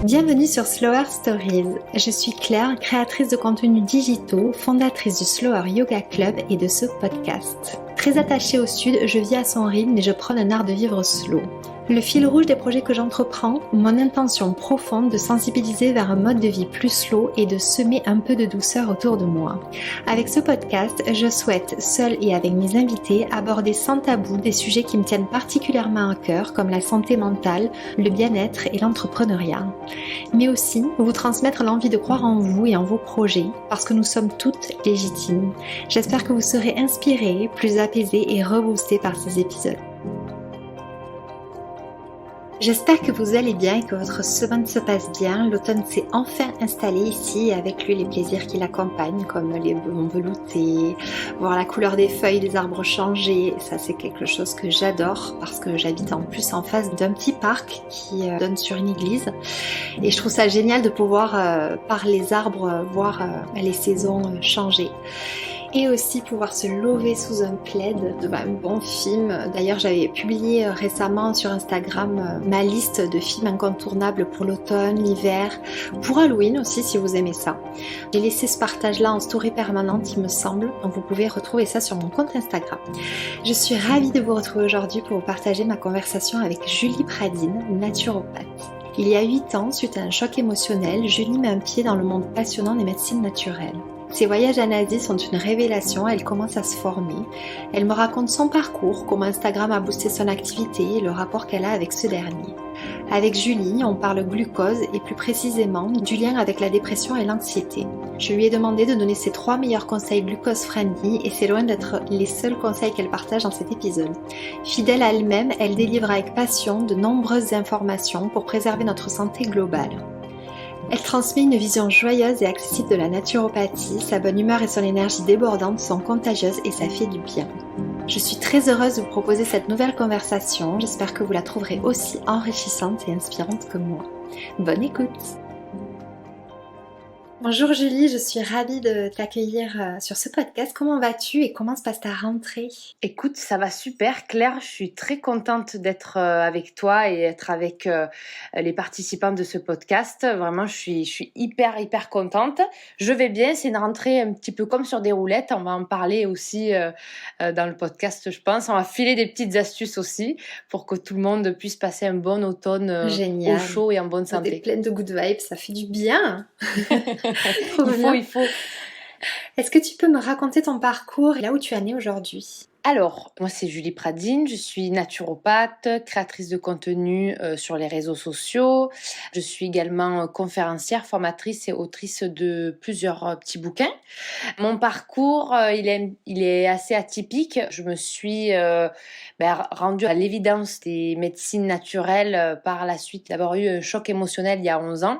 Bienvenue sur Slower Stories. Je suis Claire, créatrice de contenus digitaux, fondatrice du Slower Yoga Club et de ce podcast. Très attachée au sud, je vis à son rythme et je prône un art de vivre slow. Le fil rouge des projets que j'entreprends, mon intention profonde de sensibiliser vers un mode de vie plus slow et de semer un peu de douceur autour de moi. Avec ce podcast, je souhaite, seule et avec mes invités, aborder sans tabou des sujets qui me tiennent particulièrement à cœur, comme la santé mentale, le bien-être et l'entrepreneuriat. Mais aussi, vous transmettre l'envie de croire en vous et en vos projets, parce que nous sommes toutes légitimes. J'espère que vous serez inspirés, plus apaisés et reboostés par ces épisodes. J'espère que vous allez bien et que votre semaine se passe bien. L'automne s'est enfin installé ici et avec lui les plaisirs qui l'accompagnent comme les bons veloutés, voir la couleur des feuilles des arbres changer. Ça c'est quelque chose que j'adore parce que j'habite en plus en face d'un petit parc qui donne sur une église et je trouve ça génial de pouvoir par les arbres voir les saisons changer. Et aussi pouvoir se lever sous un plaid devant un bon film. D'ailleurs, j'avais publié récemment sur Instagram ma liste de films incontournables pour l'automne, l'hiver, pour Halloween aussi si vous aimez ça. J'ai laissé ce partage-là en story permanente, il me semble, donc vous pouvez retrouver ça sur mon compte Instagram. Je suis ravie de vous retrouver aujourd'hui pour vous partager ma conversation avec Julie Pradine, naturopathe. Il y a 8 ans, suite à un choc émotionnel, Julie met un pied dans le monde passionnant des médecines naturelles. Ses voyages en Asie sont une révélation, elle commence à se former. Elle me raconte son parcours, comment Instagram a boosté son activité et le rapport qu'elle a avec ce dernier. Avec Julie, on parle glucose et plus précisément du lien avec la dépression et l'anxiété. Je lui ai demandé de donner ses 3 meilleurs conseils glucose-friendly et c'est loin d'être les seuls conseils qu'elle partage dans cet épisode. Fidèle à elle-même, elle délivre avec passion de nombreuses informations pour préserver notre santé globale. Elle transmet une vision joyeuse et accessible de la naturopathie, sa bonne humeur et son énergie débordante sont contagieuses et ça fait du bien. Je suis très heureuse de vous proposer cette nouvelle conversation, j'espère que vous la trouverez aussi enrichissante et inspirante que moi. Bonne écoute! Bonjour Julie, je suis ravie de t'accueillir sur ce podcast. Comment vas-tu et comment se passe ta rentrée? Écoute, ça va super, Claire. Je suis très contente d'être avec toi et être avec les participants de ce podcast. Vraiment, je suis hyper contente. Je vais bien. C'est une rentrée un petit peu comme sur des roulettes. On va en parler aussi dans le podcast, je pense. On va filer des petites astuces aussi pour que tout le monde puisse passer un bon automne au chaud et en bonne santé. T'es pleine de good vibes, ça fait du bien. Il faut. Est-ce que tu peux me raconter ton parcours et là où tu en es aujourd'hui? Alors, moi c'est Julie Pradine, je suis naturopathe, créatrice de contenu sur les réseaux sociaux. Je suis également conférencière, formatrice et autrice de plusieurs petits bouquins. Mon parcours, il est assez atypique. Je me suis rendue à l'évidence des médecines naturelles par la suite d'avoir eu un choc émotionnel il y a 11 ans.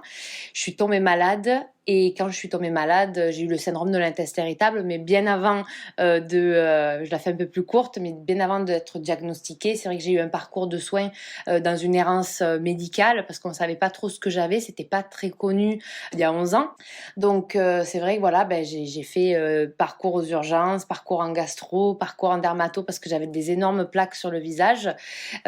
Je suis tombée malade. Et quand je suis tombée malade, j'ai eu le syndrome de l'intestin irritable, mais bien avant je la fais un peu plus courte, mais bien avant d'être diagnostiquée, c'est vrai que j'ai eu un parcours de soins dans une errance médicale, parce qu'on savait pas trop ce que j'avais, c'était pas très connu il y a 11 ans. Donc c'est vrai que voilà, j'ai fait parcours aux urgences, parcours en gastro, parcours en dermato, parce que j'avais des énormes plaques sur le visage.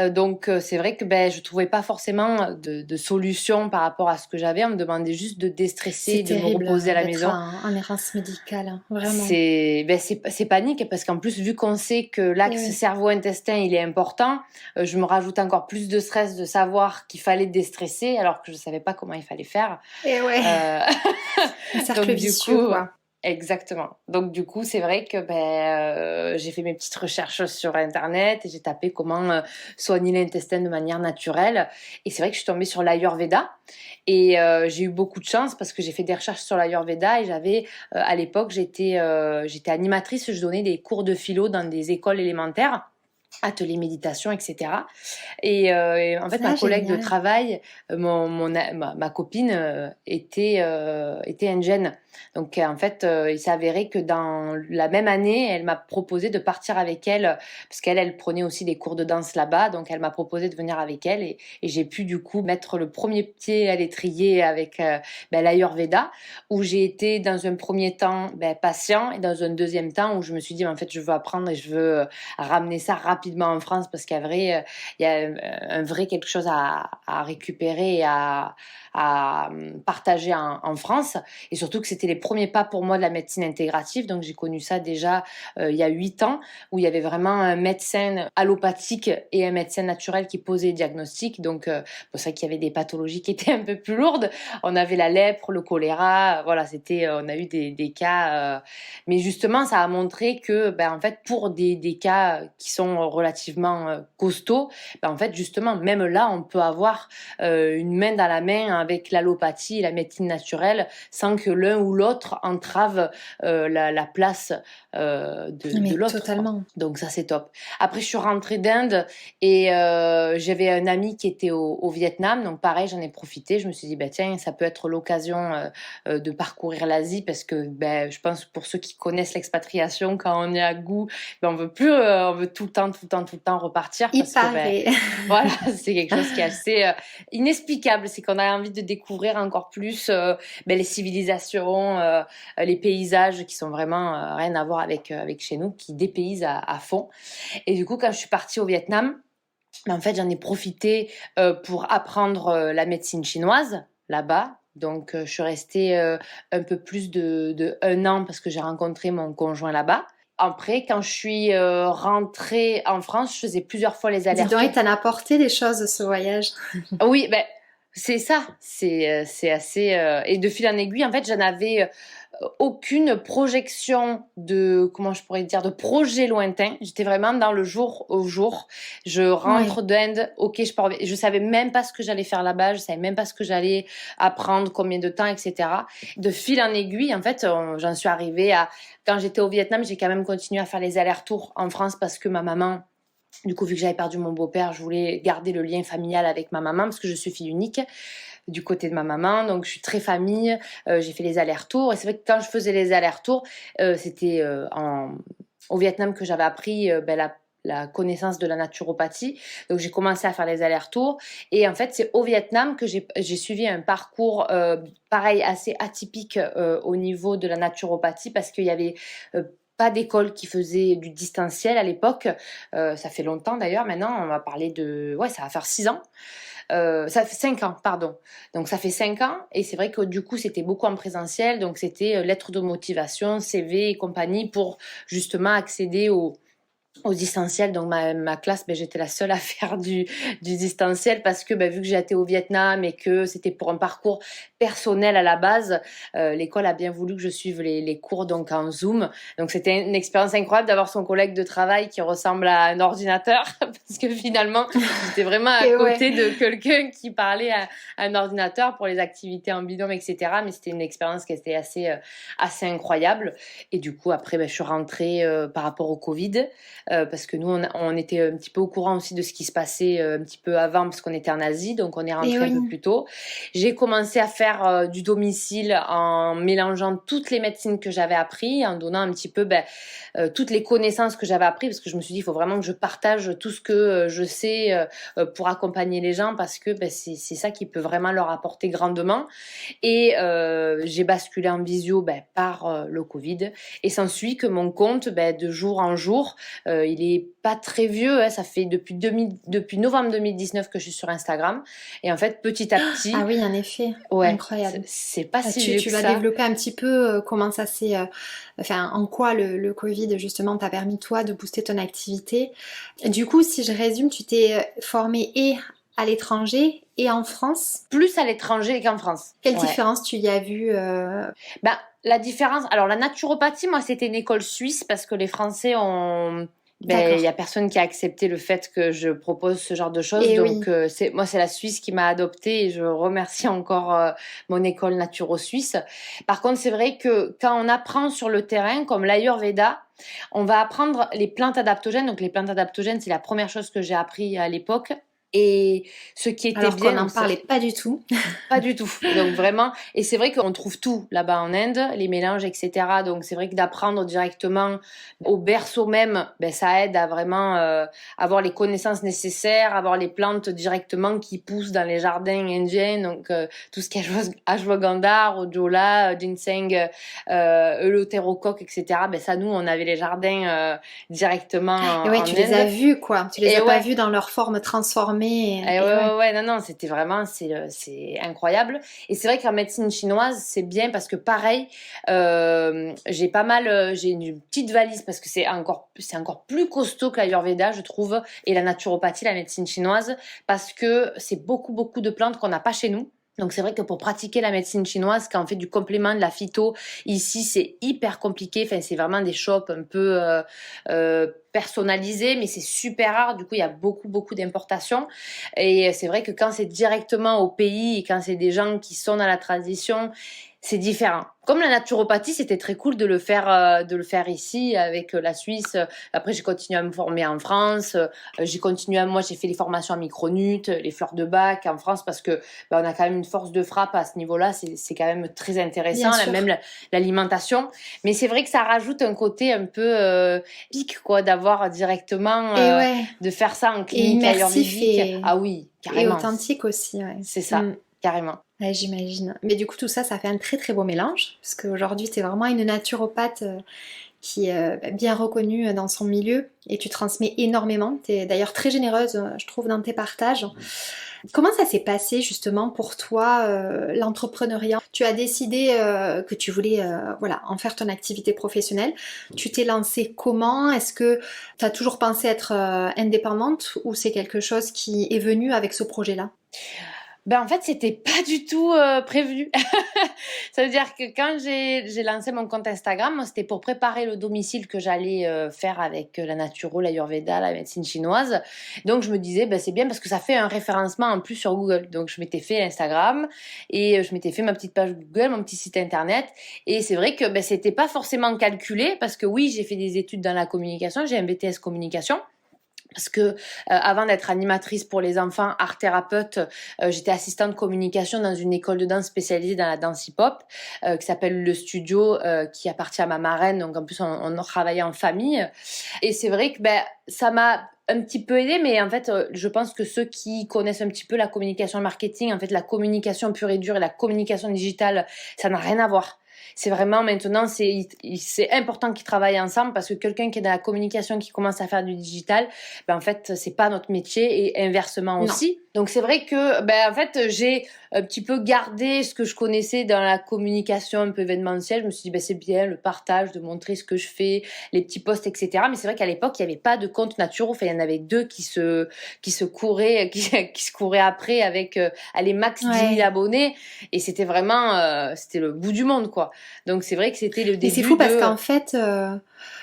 Donc c'est vrai que je trouvais pas forcément de solution par rapport à ce que j'avais. On me demandait juste de déstresser, de me reposer à la maison. En errance médicale, vraiment. C'est panique parce qu'en plus, vu qu'on sait que l'axe cerveau-intestin, il est important, je me rajoute encore plus de stress de savoir qu'il fallait déstresser alors que je savais pas comment il fallait faire. Et ouais. Un cercle vicieux, quoi. Exactement. Donc du coup, c'est vrai que j'ai fait mes petites recherches sur Internet et j'ai tapé comment soigner l'intestin de manière naturelle. Et c'est vrai que je suis tombée sur l'Ayurveda et j'ai eu beaucoup de chance parce que j'ai fait des recherches sur l'Ayurveda et j'avais à l'époque j'étais animatrice, je donnais des cours de philo dans des écoles élémentaires, ateliers méditation, etc. Et en fait, ma collègue de travail, ma copine était indienne. Donc en fait, il s'est avéré que dans la même année, elle m'a proposé de partir avec elle, parce qu'elle prenait aussi des cours de danse là-bas, donc elle m'a proposé de venir avec elle, et j'ai pu du coup mettre le premier pied à l'étrier avec l'Ayurveda, où j'ai été dans un premier temps patient, et dans un deuxième temps où je me suis dit, en fait, je veux apprendre et je veux ramener ça rapidement en France, parce qu'il y a il y a un vrai quelque chose à récupérer et à partager en France, et surtout que c'était les premiers pas pour moi de la médecine intégrative. Donc j'ai connu ça déjà il y a 8 ans, où il y avait vraiment un médecin allopathique et un médecin naturel qui posait les diagnostics. Donc pour ça qu'il y avait des pathologies qui étaient un peu plus lourdes. On avait la lèpre, le choléra, voilà, on a eu des cas, mais justement ça a montré que en fait pour des cas qui sont relativement costauds, en fait justement même là on peut avoir une main dans la main avec l'allopathie et la médecine naturelle, sans que l'un ou l'autre entrave la place de Mais l'autre, quoi. totalement. Donc ça c'est top. Après je suis rentrée d'Inde, et j'avais un ami qui était au Vietnam, donc pareil j'en ai profité. Je me suis dit tiens, ça peut être l'occasion de parcourir l'Asie, parce que je pense pour ceux qui connaissent l'expatriation, quand on est à goût, on veut plus, on veut tout le temps repartir, Il parce que paraît. voilà, c'est quelque chose qui est assez inexplicable. C'est qu'on a envie de découvrir encore plus les civilisations, les paysages qui sont vraiment rien à voir avec chez nous, qui dépaysent à fond. Et du coup, quand je suis partie au Vietnam, en fait, j'en ai profité pour apprendre la médecine chinoise là-bas. Donc, je suis restée un peu plus de 1 an, parce que j'ai rencontré mon conjoint là-bas. Après, quand je suis rentrée en France, je faisais plusieurs fois les Dis donc, il allers-retours. t'en a apporté des choses, ce voyage. Oui, c'est ça. C'est assez. Et de fil en aiguille, en fait, j'en avais aucune projection comment je pourrais dire, de projet lointain. J'étais vraiment dans le jour au jour. Je Oui. rentre d'Inde, ok, je pars. Je savais même pas ce que j'allais faire là-bas. Je savais même pas ce que j'allais apprendre, combien de temps, etc. De fil en aiguille, en fait, j'en suis arrivée à. Quand j'étais au Vietnam, j'ai quand même continué à faire les allers-retours en France, parce que ma maman. Du coup, vu que j'avais perdu mon beau-père, je voulais garder le lien familial avec ma maman, parce que je suis fille unique du côté de ma maman, donc je suis très famille. J'ai fait les allers-retours, et c'est vrai que quand je faisais les allers-retours, c'était au Vietnam que j'avais appris la connaissance de la naturopathie. Donc j'ai commencé à faire les allers-retours, et en fait c'est au Vietnam que j'ai suivi un parcours pareil, assez atypique au niveau de la naturopathie, parce qu'il y avait pas d'école qui faisait du distanciel à l'époque. Ça fait longtemps d'ailleurs, maintenant on va parler de. Ouais, ça va faire 6 ans. Ça fait 5 ans, pardon. Donc ça fait 5 ans, et c'est vrai que du coup c'était beaucoup en présentiel, donc c'était lettres de motivation, CV et compagnie, pour justement accéder au distanciel. Donc ma classe, j'étais la seule à faire du distanciel, parce que vu que j'ai été au Vietnam et que c'était pour un parcours personnel à la base, l'école a bien voulu que je suive les cours donc en Zoom. Donc c'était une expérience incroyable d'avoir son collègue de travail qui ressemble à un ordinateur, parce que finalement j'étais vraiment à côté de quelqu'un qui parlait à un ordinateur pour les activités en binôme, etc. Mais c'était une expérience qui était assez incroyable. Et du coup après je suis rentrée par rapport au Covid, parce que nous on était un petit peu au courant aussi de ce qui se passait un petit peu avant, parce qu'on était en Asie, donc on est rentré un peu plus tôt. J'ai commencé à faire du domicile, en mélangeant toutes les médecines que j'avais appris, en donnant un petit peu toutes les connaissances que j'avais appris, parce que je me suis dit il faut vraiment que je partage tout ce que je sais pour accompagner les gens, parce que c'est ça qui peut vraiment leur apporter grandement. Et j'ai basculé en visio par le Covid, et s'ensuit que mon compte de jour en jour, il est pas très vieux, hein, ça fait depuis novembre 2019 que je suis sur Instagram, et en fait petit à petit. Ah oui, en effet, incroyable. C'est pas si vieux Tu que vas ça. développer un petit peu comment ça s'est, enfin en quoi le Covid justement t'a permis toi de booster ton activité. Du coup, si je résume, tu t'es formée et à l'étranger et en France. Plus à l'étranger qu'en France. Quelle différence tu y as vu La différence, alors la naturopathie, moi c'était une école suisse, parce que les Français ont. Il y a personne qui a accepté le fait que je propose ce genre de choses. Et donc, c'est la Suisse qui m'a adoptée, et je remercie encore mon école naturo-suisse. Par contre, c'est vrai que quand on apprend sur le terrain, comme l'Ayurveda, on va apprendre les plantes adaptogènes. Donc, les plantes adaptogènes, c'est la première chose que j'ai appris à l'époque. Et ce qui était Alors bien... qu'on n'en parlait pas du tout. Pas du tout. Donc vraiment, et c'est vrai qu'on trouve tout là-bas en Inde, les mélanges, etc. Donc c'est vrai que d'apprendre directement au berceau même, ben, ça aide à vraiment avoir les connaissances nécessaires, avoir les plantes directement qui poussent dans les jardins indiens. Donc tout ce qui est ashwagandha, rojola, ginseng, eleutérocoque, etc. Ben ça, nous, on avait les jardins directement Et ouais, en tu les as Inde. vus, quoi. Tu les Et as pas ouais. vus dans leur forme transformée. Eh Et ouais. ouais, non, c'était vraiment, c'est incroyable. Et c'est vrai qu'en médecine chinoise, c'est bien parce que pareil, j'ai pas mal, j'ai une petite valise parce que c'est encore plus costaud que l'Ayurveda, je trouve, et la naturopathie, la médecine chinoise, parce que c'est beaucoup de plantes qu'on n'a pas chez nous. Donc c'est vrai que pour pratiquer la médecine chinoise, quand on fait du complément de la phyto, ici c'est hyper compliqué. Enfin c'est vraiment des shops un peu personnalisés, mais c'est super rare. Du coup il y a beaucoup d'importations. Et c'est vrai que quand c'est directement au pays et quand c'est des gens qui sont dans la tradition, c'est différent. Comme la naturopathie, c'était très cool de le faire ici avec la Suisse. Après, j'ai continué à me former en France. J'ai fait les formations en micronut, les fleurs de bac en France parce que on a quand même une force de frappe à ce niveau-là. C'est quand même très intéressant, Bien sûr. même l'alimentation. Mais c'est vrai que ça rajoute un côté un peu pique, quoi, d'avoir directement Et ouais. de faire ça en Et clinique immersif ayurvédique. Ah oui, et carrément. authentique aussi, ouais. C'est ça, carrément. Ouais, j'imagine. Mais du coup, tout ça, ça fait un très beau mélange. Parce qu'aujourd'hui, tu es vraiment une naturopathe qui est bien reconnue dans son milieu. Et tu transmets énormément. Tu es d'ailleurs très généreuse, je trouve, dans tes partages. Comment ça s'est passé justement pour toi, l'entrepreneuriat? Tu as décidé que tu voulais en faire ton activité professionnelle. Tu t'es lancée comment? Est-ce que tu as toujours pensé être indépendante ou c'est quelque chose qui est venu avec ce projet-là? En fait, c'était pas du tout prévu. Ça veut dire que quand j'ai lancé mon compte Instagram, moi, c'était pour préparer le domicile que j'allais faire avec la naturo, l'ayurveda, la médecine chinoise. Donc, je me disais, c'est bien parce que ça fait un référencement en plus sur Google. Donc, je m'étais fait Instagram et je m'étais fait ma petite page Google, mon petit site internet. Et c'est vrai que c'était pas forcément calculé parce que oui, j'ai fait des études dans la communication, j'ai un BTS communication. Parce que avant d'être animatrice pour les enfants, art thérapeute, j'étais assistante de communication dans une école de danse spécialisée dans la danse hip-hop qui s'appelle Le Studio, qui appartient à ma marraine. Donc en plus, on travaillait en famille. Et c'est vrai que ça m'a un petit peu aidé, mais en fait, je pense que ceux qui connaissent un petit peu la communication marketing, en fait, la communication pure et dure et la communication digitale, ça n'a rien à voir. C'est vraiment maintenant, c'est important qu'ils travaillent ensemble parce que quelqu'un qui est dans la communication, qui commence à faire du digital, en fait, c'est pas notre métier et inversement aussi. Donc c'est vrai que en fait, j'ai un petit peu gardé ce que je connaissais dans la communication un peu événementielle. Je me suis dit c'est bien le partage, de montrer ce que je fais, les petits posts, etc. Mais c'est vrai qu'à l'époque, il n'y avait pas de compte naturel. Enfin, il y en avait deux qui se couraient, qui se couraient après avec allez, max 10 000 abonnés. Et c'était vraiment c'était le bout du monde, quoi. Donc c'est vrai que c'était le début. Et c'est fou parce qu'en fait,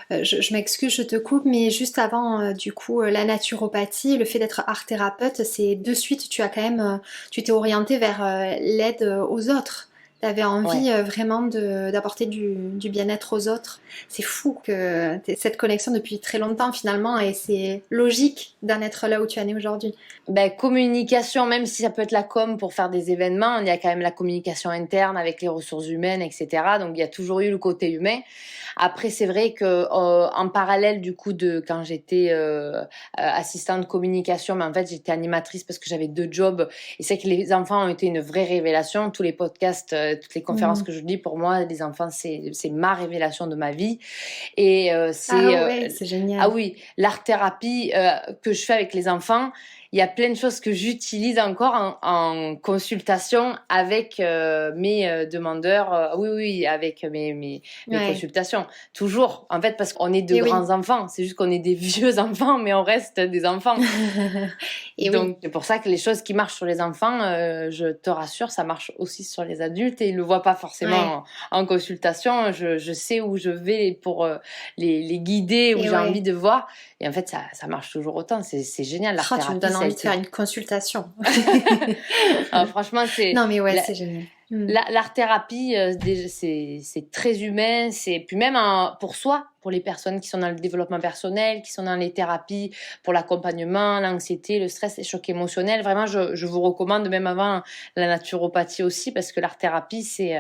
je m'excuse, je te coupe, mais juste avant, du coup, la naturopathie, le fait d'être art thérapeute, c'est de suite, tu as quand même, tu t'es orientée vers l'aide aux autres. Tu avais envie vraiment d'apporter du bien-être aux autres. C'est fou que tu aies cette connexion depuis très longtemps finalement et c'est logique d'en être là où tu en es aujourd'hui. Communication, même si ça peut être la com pour faire des événements, il y a quand même la communication interne avec les ressources humaines, etc. Donc il y a toujours eu le côté humain. Après, c'est vrai que en parallèle du coup de quand j'étais assistante de communication, mais en fait j'étais animatrice parce que j'avais 2 jobs. Et c'est que les enfants ont été une vraie révélation. Tous les podcasts, toutes les conférences que je dis, pour moi, les enfants c'est ma révélation de ma vie. Et c'est génial. Ah oui, l'art thérapie que je fais avec les enfants. Il y a plein de choses que j'utilise encore en consultation avec mes demandeurs. Oui, avec mes consultations. Toujours, en fait, parce qu'on est de grands enfants. C'est juste qu'on est des vieux enfants, mais on reste des enfants. Et donc, c'est pour ça que les choses qui marchent sur les enfants, je te rassure, ça marche aussi sur les adultes. Et ils ne le voient pas forcément en consultation. Je sais où je vais pour les guider, où j'ai envie de voir. Et en fait, ça marche toujours autant. C'est génial, l'art thérapie. Tu me donnes envie de faire une consultation. Alors, franchement, Non, mais c'est génial. Mmh. L'art-thérapie, déjà, c'est très humain. Puis même pour soi, pour les personnes qui sont dans le développement personnel, qui sont dans les thérapies pour l'accompagnement, l'anxiété, le stress, les chocs émotionnels. Vraiment, je vous recommande, même avant la naturopathie aussi, parce que l'art-thérapie, c'est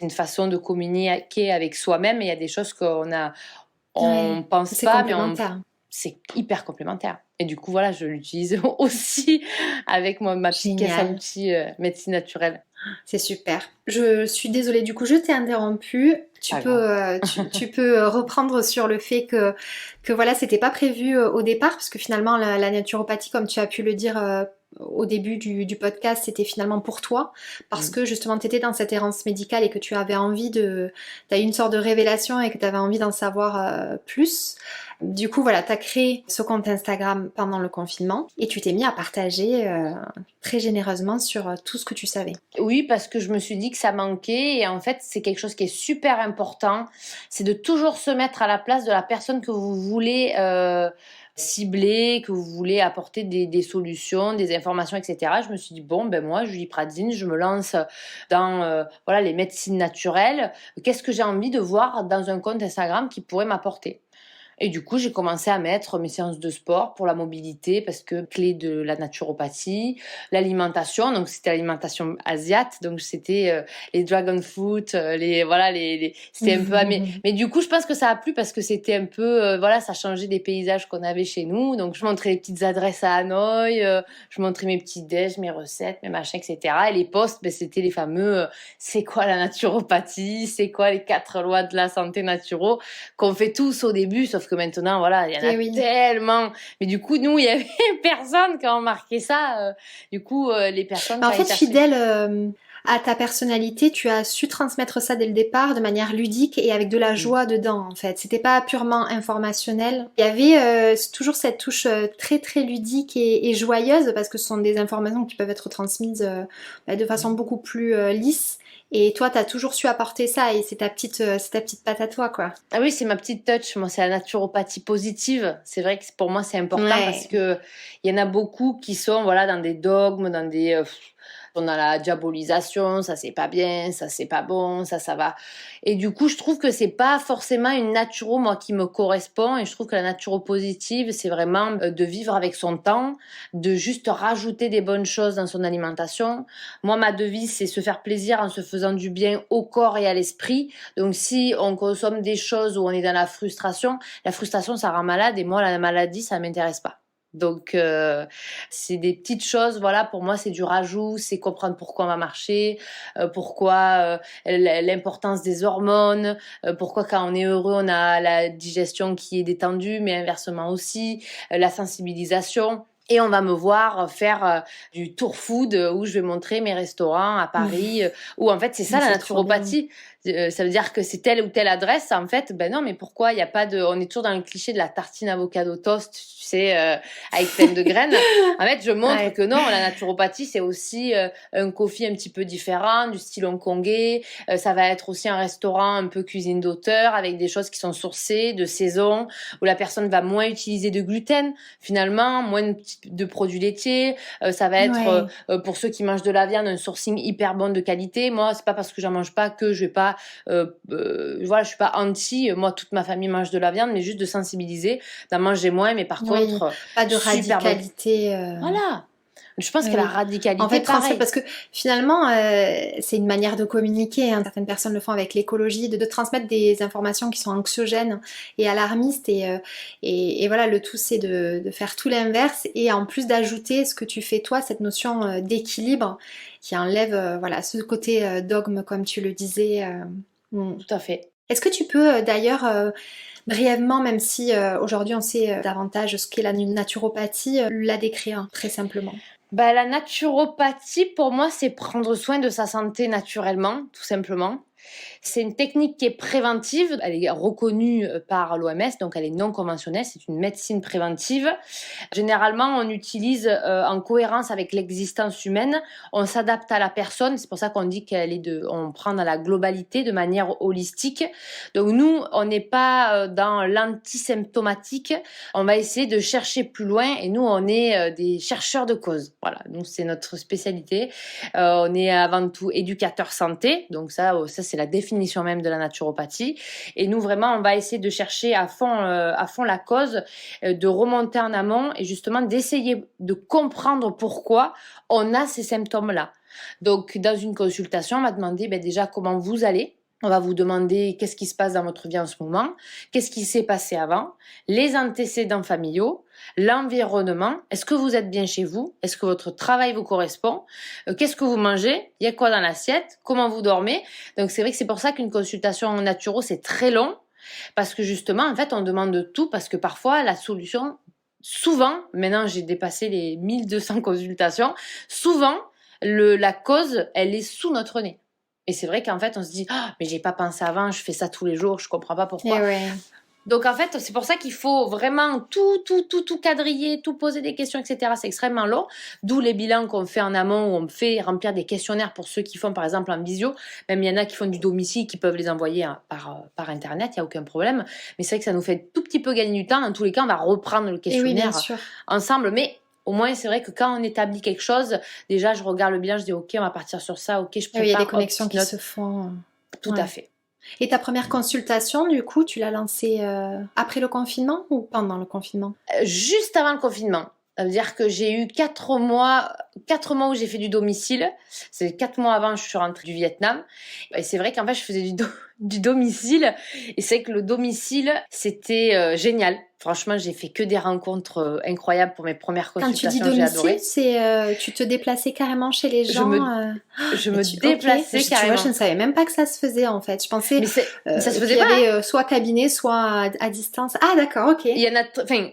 une façon de communiquer avec soi-même. Et il y a des choses on Ouais, pense c'est pas, mais complémentaire. c'est hyper complémentaire. Et du coup, voilà, je l'utilise aussi avec ma petite caisse à Génial. outils médecine naturelle. C'est super. Je suis désolée, du coup, je t'ai interrompu. Tu Pas peux, grave. tu peux reprendre sur le fait que voilà, c'était pas prévu au départ, parce que finalement, la naturopathie, comme tu as pu le dire au début du podcast, c'était finalement pour toi, parce Mm. que justement, tu étais dans cette errance médicale et que tu avais envie t'as eu une sorte de révélation et que tu avais envie d'en savoir plus. Du coup, voilà, tu as créé ce compte Instagram pendant le confinement et tu t'es mis à partager très généreusement sur tout ce que tu savais. Oui, parce que je me suis dit que ça manquait et en fait, c'est quelque chose qui est super important. C'est de toujours se mettre à la place de la personne que vous voulez cibler, que vous voulez apporter des solutions, des informations, etc. Je me suis dit, bon, ben moi, Julie Pradine, je me lance dans voilà, les médecines naturelles. Qu'est-ce que j'ai envie de voir dans un compte Instagram qui pourrait m'apporter? Et du coup, j'ai commencé à mettre mes séances de sport pour la mobilité parce que clé de la naturopathie, l'alimentation, donc c'était l'alimentation asiate, donc c'était les dragon fruit, c'était un peu mais du coup, je pense que ça a plu parce que c'était un peu voilà, ça changeait des paysages qu'on avait chez nous. Donc je montrais les petites adresses à Hanoï, je montrais mes petits déj, mes recettes, mes machins, etc. Et les posts, ben, c'était les fameux c'est quoi la naturopathie, c'est quoi les 4 lois de la santé naturelle qu'on fait tous au début, sauf que maintenant, voilà, il y en a Eh oui. tellement. Mais du coup, nous, il y avait personne qui a marqué ça. Du coup, les personnes Bah, qui en allaient fait, chercher. fidèle à ta personnalité, tu as su transmettre ça dès le départ de manière ludique et avec de la Mm. joie dedans, en fait. C'était pas purement informationnel. Il y avait toujours cette touche très très ludique et joyeuse parce que ce sont des informations qui peuvent être transmises de façon beaucoup plus lisse. Et toi, t'as toujours su apporter ça et c'est ta petite patte à toi, quoi. Ah oui, c'est ma petite touch. Moi, c'est la naturopathie positive. C'est vrai que pour moi, c'est important parce Ouais. que il y en a beaucoup qui sont, voilà, dans des dogmes, dans on a la diabolisation, ça c'est pas bien, ça c'est pas bon, ça va. Et du coup, je trouve que c'est pas forcément une naturo, moi, qui me correspond. Et je trouve que la naturo positive, c'est vraiment de vivre avec son temps, de juste rajouter des bonnes choses dans son alimentation. Moi, ma devise, c'est se faire plaisir en se faisant du bien au corps et à l'esprit. Donc, si on consomme des choses où on est dans la frustration, ça rend malade. Et moi, la maladie, ça m'intéresse pas. Donc, c'est des petites choses, voilà, pour moi, c'est du rajout, c'est comprendre pourquoi on va marcher, pourquoi l'importance des hormones, pourquoi quand on est heureux, on a la digestion qui est détendue, mais inversement aussi, la sensibilisation. Et on va me voir faire du tour food où je vais montrer mes restaurants à Paris, où en fait, c'est ça la C'est trop bien. naturopathie. Ça veut dire que c'est telle ou telle adresse. En fait, ben non, mais pourquoi il n'y a pas de. On est toujours dans le cliché de la tartine avocado toast, tu sais, avec plein de graines. En fait, je montre Ouais. que non, la naturopathie, c'est aussi un coffee un petit peu différent, du style hongkongais. Ça va être aussi un restaurant un peu cuisine d'auteur, avec des choses qui sont sourcées, de saison, où la personne va moins utiliser de gluten, finalement, moins de produits laitiers. Ça va être, Ouais. pour ceux qui mangent de la viande, un sourcing hyper bon de qualité. Moi, c'est pas parce que j'en mange pas que je vais pas voilà, je suis pas anti. Moi, toute ma famille mange de la viande, mais juste de sensibiliser, d'en manger moins. Mais par Oui. contre, Pas de super bonne. radicalité. Voilà. Je pense que la Oui. En radicalité, fait, transmettre, pareil. parce que finalement, c'est une manière de communiquer, hein. Certaines personnes le font avec l'écologie, de transmettre des informations qui sont anxiogènes et alarmistes. Et voilà, le tout, c'est de faire tout l'inverse. Et en plus d'ajouter ce que tu fais toi, cette notion d'équilibre qui enlève voilà, ce côté dogme, comme tu le disais. Tout à fait. Est-ce que tu peux d'ailleurs brièvement, même si aujourd'hui on sait davantage ce qu'est la naturopathie, la décrire très simplement? Bah, la naturopathie, pour moi, c'est prendre soin de sa santé naturellement, tout simplement. C'est une technique qui est préventive, elle est reconnue par l'OMS, donc elle est non conventionnelle, c'est une médecine préventive. Généralement, on utilise en cohérence avec l'existence humaine, on s'adapte à la personne, c'est pour ça qu'on dit on prend dans la globalité de manière holistique. Donc nous, on n'est pas dans l'antisymptomatique, on va essayer de chercher plus loin et nous, on est des chercheurs de cause. Voilà, nous, c'est notre spécialité. On est avant tout éducateur santé, donc ça c'est la définition même de la naturopathie. Et nous, vraiment, on va essayer de chercher à fond la cause, de remonter en amont et justement d'essayer de comprendre pourquoi on a ces symptômes-là. Donc, dans une consultation, on va demander déjà comment vous allez. On va vous demander qu'est-ce qui se passe dans votre vie en ce moment, qu'est-ce qui s'est passé avant, les antécédents familiaux, l'environnement, est-ce que vous êtes bien chez vous, est-ce que votre travail vous correspond, qu'est-ce que vous mangez, il y a quoi dans l'assiette, comment vous dormez. Donc c'est vrai que c'est pour ça qu'une consultation en naturo c'est très long, parce que justement en fait on demande tout, parce que parfois la solution, souvent, maintenant j'ai dépassé les 1200 consultations, souvent la cause elle est sous notre nez. Et c'est vrai qu'en fait, on se dit mais j'ai pas pensé avant, je fais ça tous les jours, je comprends pas pourquoi. Ouais. Donc en fait, c'est pour ça qu'il faut vraiment tout quadriller, tout poser des questions, etc. C'est extrêmement long. D'où les bilans qu'on fait en amont, où on fait remplir des questionnaires pour ceux qui font par exemple en visio. Même il y en a qui font du domicile, qui peuvent les envoyer par internet, il n'y a aucun problème. Mais c'est vrai que ça nous fait tout petit peu gagner du temps. En tous les cas, on va reprendre le questionnaire ensemble. Mais au moins, c'est vrai que quand on établit quelque chose, déjà, je regarde le bilan, je dis OK, on va partir sur ça, OK, je prépare. Il y a des connexions qui se font. Tout à fait. Et ta première consultation, du coup, tu l'as lancée après le confinement ou pendant le confinement? Juste avant le confinement. Ça veut dire que j'ai eu 4 mois où j'ai fait du domicile. C'est 4 mois avant, je suis rentrée du Vietnam. Et c'est vrai qu'en fait, je faisais du domicile. Et c'est que le domicile, c'était génial. Franchement, j'ai fait que des rencontres incroyables pour mes premières consultations. Quand tu dis domicile, c'est tu te déplaçais carrément chez les gens. Je me déplaçais carrément. Tu vois, je ne savais même pas que ça se faisait en fait. Je pensais ça se faisait qu'il y avait soit cabinet, soit à distance. Ah d'accord, ok. Il y en a,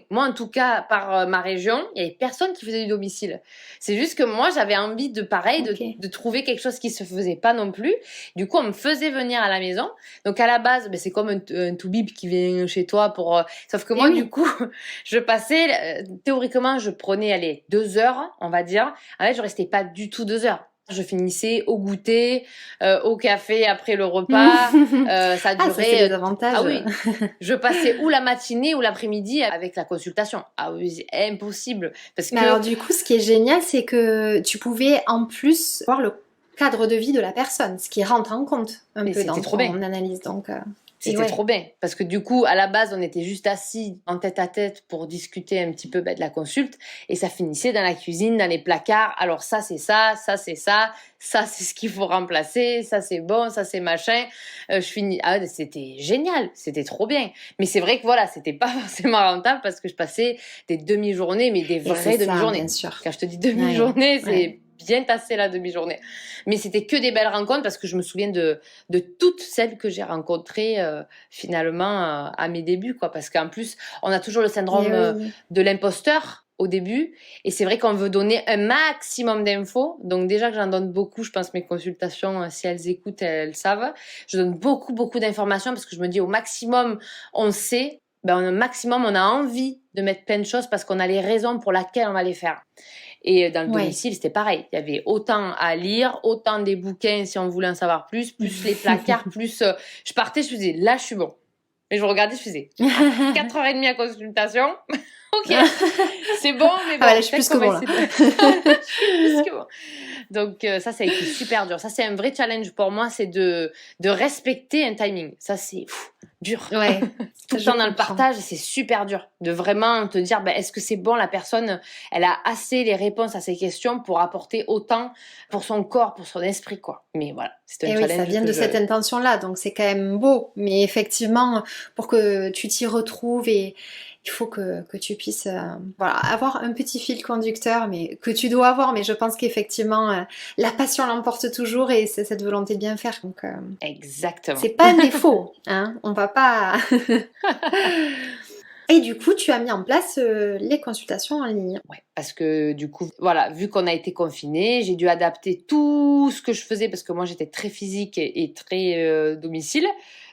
moi en tout cas, par ma région, il y avait personne qui faisait du domicile. C'est juste que moi, j'avais envie de trouver quelque chose qui se faisait pas non plus. Du coup, on me faisait venir à la maison. Donc à la base, c'est comme un toubib qui vient chez toi sauf que moi, du coup, je passais, théoriquement, je prenais, 2 heures, on va dire. En fait, je restais pas du tout 2 heures. Je finissais au goûter, au café après le repas. Ça durait. Ça, c'est des avantages. Ah oui. Je passais ou la matinée ou l'après-midi avec la consultation. Ah oui, c'est impossible. Alors du coup, ce qui est génial, c'est que tu pouvais en plus voir le cadre de vie de la personne, ce qui rentre en compte un peu dans ton analyse. Donc. C'était trop bien, parce que du coup, à la base, on était juste assis en tête à tête pour discuter un petit peu de la consulte, et ça finissait dans la cuisine, dans les placards. Alors ça, c'est ça, ça, c'est ça, ça, c'est ce qu'il faut remplacer, ça, c'est bon, ça, c'est machin. C'était génial, c'était trop bien. Mais c'est vrai que voilà, c'était pas forcément rentable parce que je passais des demi-journées, mais des vraies demi-journées. Bien sûr. Quand je te dis demi-journée, c'est bien tassé la demi-journée. Mais c'était que des belles rencontres parce que je me souviens de toutes celles que j'ai rencontrées finalement à mes débuts, quoi. Parce qu'en plus, on a toujours le syndrome de l'imposteur au début. Et c'est vrai qu'on veut donner un maximum d'infos. Donc déjà que j'en donne beaucoup, je pense mes consultations, si elles écoutent, elles savent. Je donne beaucoup d'informations parce que je me dis au maximum, on sait. Au maximum, on a envie de mettre plein de choses parce qu'on a les raisons pour lesquelles on va les faire. Et dans le domicile, c'était pareil. Il y avait autant à lire, autant des bouquins si on voulait en savoir plus les placards, plus... je partais, je faisais, là, je suis bon. Et je regardais, je faisais 4h30 à consultation. Ok, c'est bon, mais bon. Là, je suis plus que bon, là. Je suis plus que bon. Donc ça a été super dur. Ça, c'est un vrai challenge pour moi, c'est de respecter un timing. Ça, c'est dur. Ouais. Tout le temps dans le partage, c'est super dur. De vraiment te dire, est-ce que c'est bon, la personne, elle a assez les réponses à ses questions pour apporter autant pour son corps, pour son esprit, quoi. Mais voilà, c'est un challenge. Oui, ça vient de cette intention-là, donc c'est quand même beau. Mais effectivement, pour que tu t'y retrouves il faut que tu puisses avoir un petit fil conducteur, mais que tu dois avoir. Mais je pense qu'effectivement, la passion l'emporte toujours et c'est cette volonté de bien faire. Donc, exactement. C'est pas un défaut, hein. On va pas. Et du coup, tu as mis en place les consultations en ligne. Ouais, parce que du coup, voilà, vu qu'on a été confinés, j'ai dû adapter tout ce que je faisais parce que moi j'étais très physique et très domicile.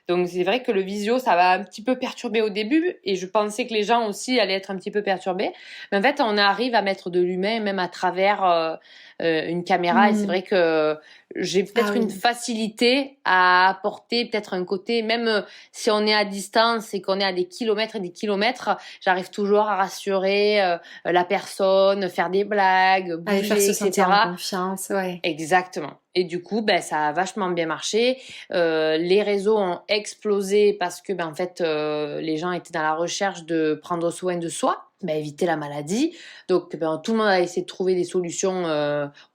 Donc c'est vrai que le visio, ça va un petit peu perturber au début et je pensais que les gens aussi allaient être un petit peu perturbés. Mais en fait, on arrive à mettre de l'humain même à travers une caméra et c'est vrai que j'ai Ah peut-être une oui. facilité à apporter peut-être un côté, même si on est à distance et qu'on est à des kilomètres et des kilomètres, j'arrive toujours à rassurer la personne, faire des blagues, À les faire bouger, se sentir en etc. confiance, ouais. Exactement. Et du coup, ben, ça a vachement bien marché. Les réseaux ont explosé parce que, ben, en fait, les gens étaient dans la recherche de prendre soin de soi, ben, éviter la maladie. Donc, ben, tout le monde a essayé de trouver des solutions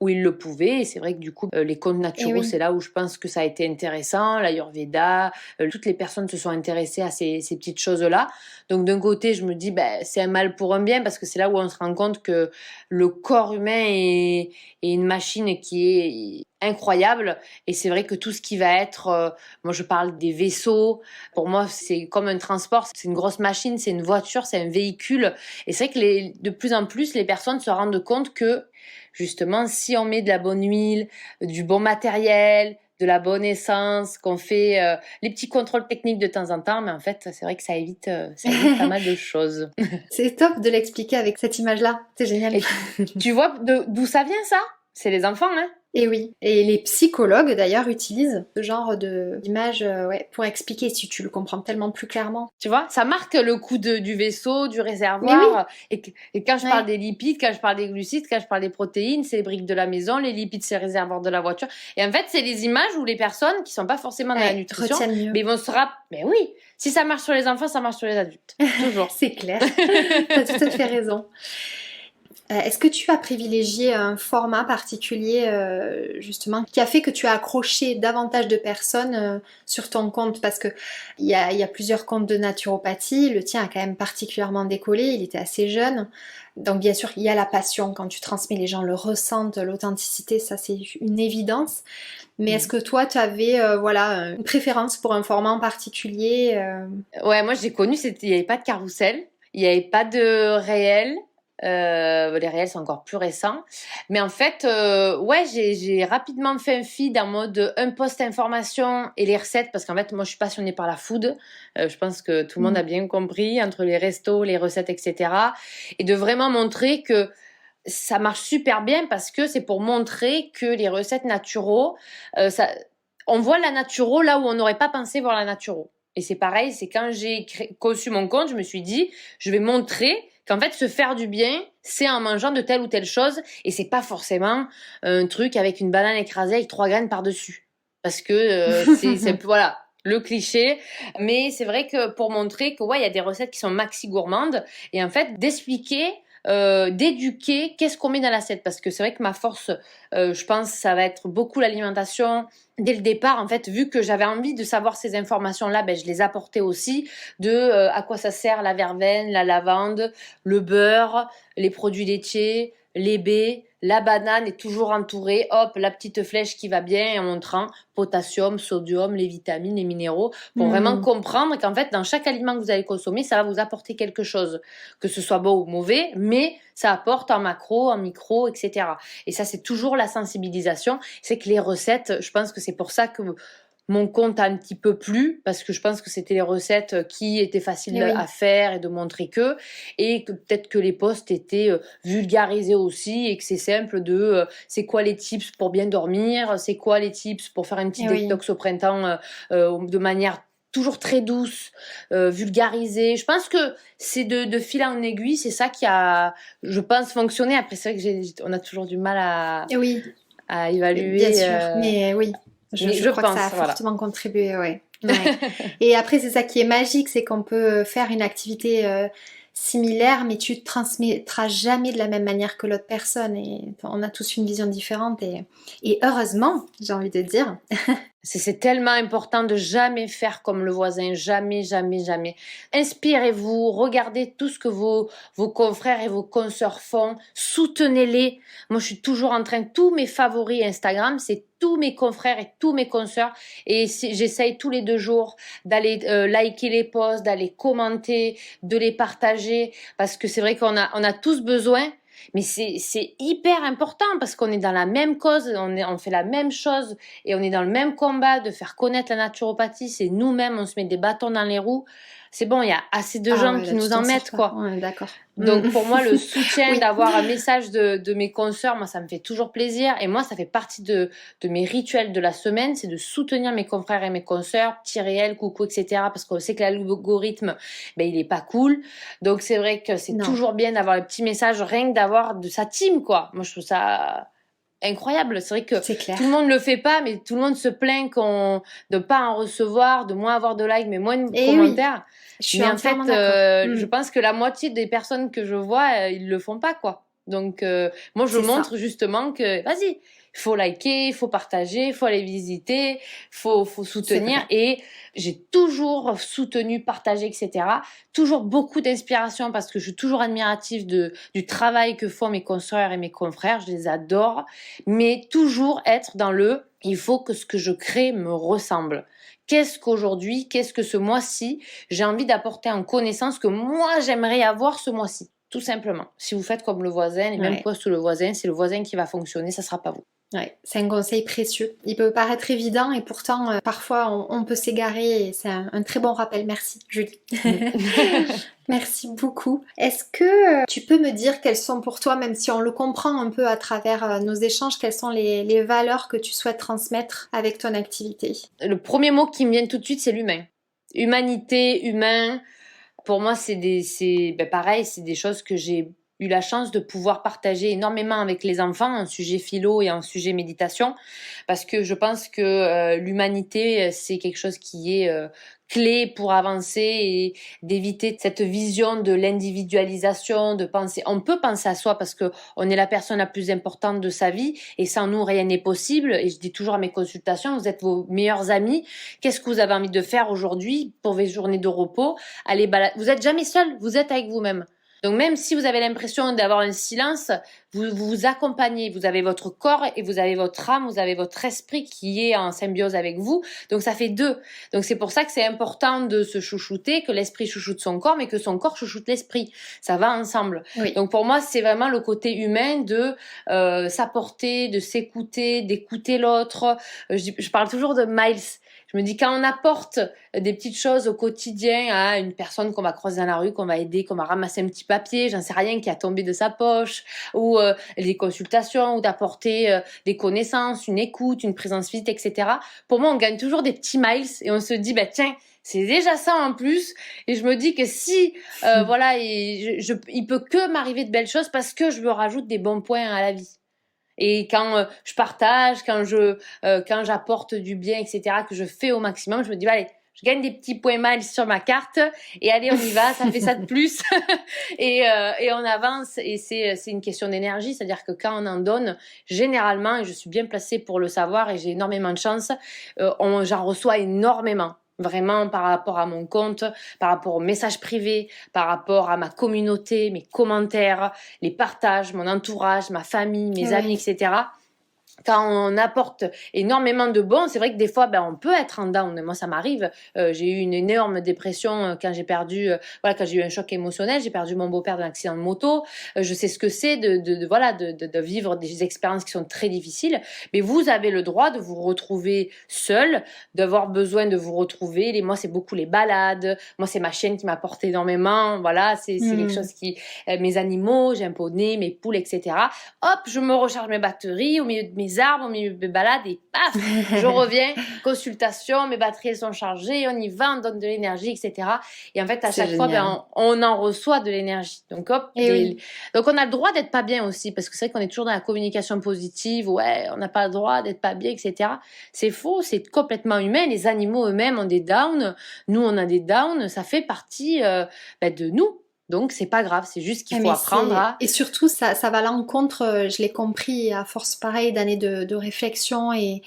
où il le pouvait. Et c'est vrai que du coup, les comptes Et naturaux, oui. c'est là où je pense que ça a été intéressant. L'Ayurveda, toutes les personnes se sont intéressées à ces petites choses-là. Donc, d'un côté, je me dis, ben, c'est un mal pour un bien parce que c'est là où on se rend compte que le corps humain est une machine qui est incroyable. Et c'est vrai que tout ce qui va être, moi je parle des vaisseaux, pour moi c'est comme un transport, c'est une grosse machine, c'est une voiture, c'est un véhicule. Et c'est vrai que de plus en plus les personnes se rendent compte que justement si on met de la bonne huile, du bon matériel, de la bonne essence, qu'on fait les petits contrôles techniques de temps en temps, mais en fait c'est vrai que ça évite pas mal de choses. C'est top de l'expliquer avec cette image-là. C'est génial. Et tu vois d'où ça vient ça? C'est les enfants, hein? Et oui. Et les psychologues d'ailleurs utilisent ce genre d'image ouais, pour expliquer si tu le comprends tellement plus clairement. Tu vois, ça marque le coup du vaisseau, du Mais oui, réservoir. Et quand je parle ouais. des lipides, quand je parle des glucides, quand je parle des protéines, c'est les briques de la maison, les lipides, c'est le réservoir de la voiture. Et en fait, c'est les images où les personnes qui sont pas forcément dans la Ouais, nutrition, retiennent mieux. mais ils vont se rappeler. Mais oui, si ça marche sur les enfants, ça marche sur les adultes. Toujours. C'est clair. T'as tout à fait raison. Est-ce que tu as privilégié un format particulier justement qui a fait que tu as accroché davantage de personnes sur ton compte? Parce que il y a plusieurs comptes de naturopathie, le tien a quand même particulièrement décollé, il était assez jeune. Donc bien sûr, il y a la passion, quand tu transmets, les gens le ressentent, l'authenticité, ça c'est une évidence. Mais est-ce Mm. que toi, tu avais voilà, une préférence pour un format en particulier Ouais, moi j'ai connu, il n'y avait pas de carrousel, il n'y avait pas de réel. Les réels c'est encore plus récent, mais en fait, ouais, j'ai rapidement fait un feed en mode un post information et les recettes parce qu'en fait, moi je suis passionnée par la food. Je pense que tout le monde a Mm. bien compris entre les restos, les recettes, etc. Et de vraiment montrer que ça marche super bien parce que c'est pour montrer que les recettes naturaux, ça, on voit la naturo là où on n'aurait pas pensé voir la naturo. Et c'est pareil, c'est quand j'ai conçu mon compte, je me suis dit, je vais montrer qu'en fait, se faire du bien, c'est en mangeant de telle ou telle chose, et c'est pas forcément un truc avec une banane écrasée avec 3 graines par-dessus. Parce que voilà, le cliché. Mais c'est vrai que pour montrer que, ouais, il y a des recettes qui sont maxi gourmandes, et en fait, d'expliquer d'éduquer qu'est-ce qu'on met dans l'assiette parce que c'est vrai que ma force je pense ça va être beaucoup l'alimentation dès le départ en fait vu que j'avais envie de savoir ces informations là ben je les apportais aussi de à quoi ça sert la verveine, la lavande, le beurre, les produits laitiers, les baies, la banane est toujours entourée, hop, la petite flèche qui va bien en montrant potassium, sodium, les vitamines, les minéraux, pour vraiment Mm. comprendre qu'en fait, dans chaque aliment que vous allez consommer, ça va vous apporter quelque chose, que ce soit bon ou mauvais, mais ça apporte en macro, en micro, etc. Et ça, c'est toujours la sensibilisation. C'est que les recettes, je pense que c'est pour ça que mon compte a un petit peu plu parce que je pense que c'était les recettes qui étaient faciles Eh à oui. faire et de montrer que et que peut-être que les posts étaient vulgarisés aussi et que c'est simple de c'est quoi les tips pour bien dormir, c'est quoi les tips pour faire un petit Eh oui. détox au printemps de manière toujours très douce, vulgarisée. Je pense que c'est de fil en aiguille, c'est ça qui a, je pense, fonctionné. Après, c'est vrai que on a toujours du mal Eh oui. à Bien évaluer, sûr, mais oui, je, mais je je crois que ça pense, a voilà. fortement contribué, ouais. Ouais. Et après, c'est ça qui est magique, c'est qu'on peut faire une activité similaire, mais tu ne transmettras jamais de la même manière que l'autre personne. Et on a tous une vision différente. Et heureusement, j'ai envie de dire. C'est tellement important de jamais faire comme le voisin, jamais, jamais, jamais. Inspirez-vous, regardez tout ce que vos confrères et vos consoeurs font, soutenez-les. Moi, je suis toujours en train, tous mes favoris Instagram, c'est tous mes confrères et tous mes consoeurs. Et j'essaye tous les 2 jours d'aller liker les posts, d'aller commenter, de les partager, parce que c'est vrai on a tous besoin. Mais c'est hyper important parce qu'on est dans la même cause, on fait la même chose et on est dans le même combat de faire connaître la naturopathie. C'est nous-mêmes, on se met des bâtons dans les roues. C'est bon, il y a assez de gens qui nous en mettent, quoi. Ouais, d'accord. Donc pour moi, le soutien Oui. d'avoir un message de mes consoeurs, moi ça me fait toujours plaisir. Et moi, ça fait partie de mes rituels de la semaine, c'est de soutenir mes confrères et mes consoeurs, petit réel, coucou, etc. Parce qu'on sait que l'algorithme, ben, il est pas cool. Donc c'est vrai que c'est toujours bien d'avoir le petit message, rien que d'avoir de sa team, quoi. Moi je trouve ça incroyable. C'est vrai que tout le monde le fait pas, mais tout le monde se plaint de pas en recevoir, de moins avoir de likes, mais moins de commentaires. Oui. Mais en fait, je pense que la moitié des personnes que je vois, ils le font pas, quoi. Donc, moi, je montre justement que, vas-y, il faut liker, il faut partager, il faut aller visiter, faut soutenir. Et j'ai toujours soutenu, partagé, etc. Toujours beaucoup d'inspiration parce que je suis toujours admirative du travail que font mes consoeurs et mes confrères. Je les adore. Mais toujours être dans il faut que ce que je crée me ressemble. Qu'est-ce que ce mois-ci, j'ai envie d'apporter en connaissance que moi, j'aimerais avoir ce mois-ci. Tout simplement. Si vous faites comme le voisin, les mêmes postes que le voisin, c'est le voisin qui va fonctionner, ça sera pas vous. Ouais, c'est un conseil précieux. Il peut paraître évident et pourtant, parfois, on peut s'égarer et c'est un très bon rappel. Merci, Julie. Merci beaucoup. Est-ce que tu peux me dire quelles sont pour toi, même si on le comprend un peu à travers nos échanges, quelles sont les valeurs que tu souhaites transmettre avec ton activité? Le premier mot qui me vient tout de suite, c'est l'humain. Humanité, humain. Pour moi, c'est pareil, c'est des choses que j'ai eu la chance de pouvoir partager énormément avec les enfants, un sujet philo et un sujet méditation, parce que je pense que l'humanité, c'est quelque chose qui est clé pour avancer et d'éviter cette vision de l'individualisation, de penser. On peut penser à soi parce que on est la personne la plus importante de sa vie et sans nous rien n'est possible. Et je dis toujours à mes consultations, vous êtes vos meilleurs amis. Qu'est-ce que vous avez envie de faire aujourd'hui pour vos journées de repos? Allez balader. Vous êtes jamais seul, vous êtes avec vous-même. Donc même si vous avez l'impression d'avoir un silence, vous vous accompagnez, vous avez votre corps et vous avez votre âme, vous avez votre esprit qui est en symbiose avec vous. Donc ça fait 2. Donc c'est pour ça que c'est important de se chouchouter, que l'esprit chouchoute son corps, mais que son corps chouchoute l'esprit. Ça va ensemble. Oui. Donc pour moi, c'est vraiment le côté humain de s'apporter, de s'écouter, d'écouter l'autre. Je parle toujours de Miles. Je me dis, quand on apporte des petites choses au quotidien à une personne qu'on va croiser dans la rue, qu'on va aider, qu'on va ramasser un petit papier, j'en sais rien, qui a tombé de sa poche, ou des consultations, ou d'apporter des connaissances, une écoute, une présence physique, etc. Pour moi, on gagne toujours des petits miles et on se dit, bah tiens, c'est déjà ça en plus. Et je me dis que si, voilà, il peut que m'arriver de belles choses parce que je me rajoute des bons points à la vie. Et quand je partage, quand j'apporte du bien, etc., que je fais au maximum, je me dis, allez, je gagne des petits points miles sur ma carte, et allez, on y va, ça fait ça de plus, et on avance, et c'est une question d'énergie, c'est-à-dire que quand on en donne, généralement, et je suis bien placée pour le savoir, et j'ai énormément de chance, j'en reçois énormément. Vraiment par rapport à mon compte, par rapport aux messages privés, par rapport à ma communauté, mes commentaires, les partages, mon entourage, ma famille, mes amis, etc. Quand on apporte énormément de bons, c'est vrai que des fois, on peut être en down. Moi, ça m'arrive. J'ai eu une énorme dépression quand j'ai perdu, quand j'ai eu un choc émotionnel. J'ai perdu mon beau-père d'un accident de moto. Je sais ce que c'est de vivre des expériences qui sont très difficiles. Mais vous avez le droit de vous retrouver seul, d'avoir besoin de vous retrouver. Moi, c'est beaucoup les balades. Moi, c'est ma chienne qui m'apporte énormément. Voilà, c'est quelque chose qui, mes animaux, j'ai un poney, mes poules, etc. Hop, je me recharge mes batteries au milieu de mes arbres, au milieu de mes balades et paf, je reviens, consultation, mes batteries sont chargées, on y va, on donne de l'énergie, etc. Et en fait, à chaque fois, on en reçoit de l'énergie. Donc hop, donc on a le droit d'être pas bien aussi, parce que c'est vrai qu'on est toujours dans la communication positive, ouais, on n'a pas le droit d'être pas bien, etc. C'est faux, c'est complètement humain. Les animaux eux-mêmes ont des downs, nous on a des downs, ça fait partie de nous. Donc, c'est pas grave, c'est juste qu'il Ah, faut apprendre à... Et surtout, ça va à l'encontre, je l'ai compris à force pareil d'années de réflexion et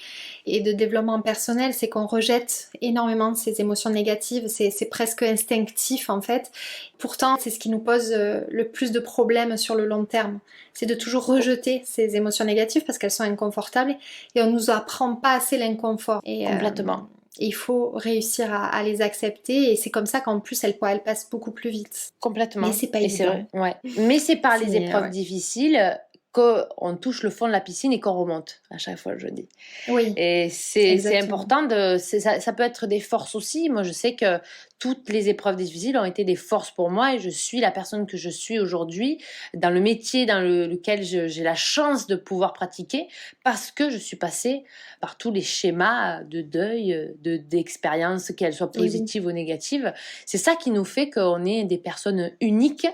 de développement personnel, c'est qu'on rejette énormément ces émotions négatives, c'est presque instinctif en fait. Pourtant, c'est ce qui nous pose le plus de problèmes sur le long terme. C'est de toujours rejeter ces émotions négatives parce qu'elles sont inconfortables et on nous apprend pas assez l'inconfort. Complètement. Il faut réussir à les accepter et c'est comme ça qu'en plus elles passent beaucoup plus vite. Complètement. Mais c'est pas Et évident. c'est vrai, ouais. Mais c'est par les épreuves Ouais. difficiles qu'on touche le fond de la piscine et qu'on remonte à chaque fois, je dis. Oui, Et c'est exactement. important, ça peut être des forces aussi. Moi, je sais que toutes les épreuves difficiles ont été des forces pour moi et je suis la personne que je suis aujourd'hui dans le métier dans lequel j'ai la chance de pouvoir pratiquer parce que je suis passée par tous les schémas de deuil, d'expériences, qu'elles soient positives ou négatives. C'est ça qui nous fait qu'on est des personnes uniques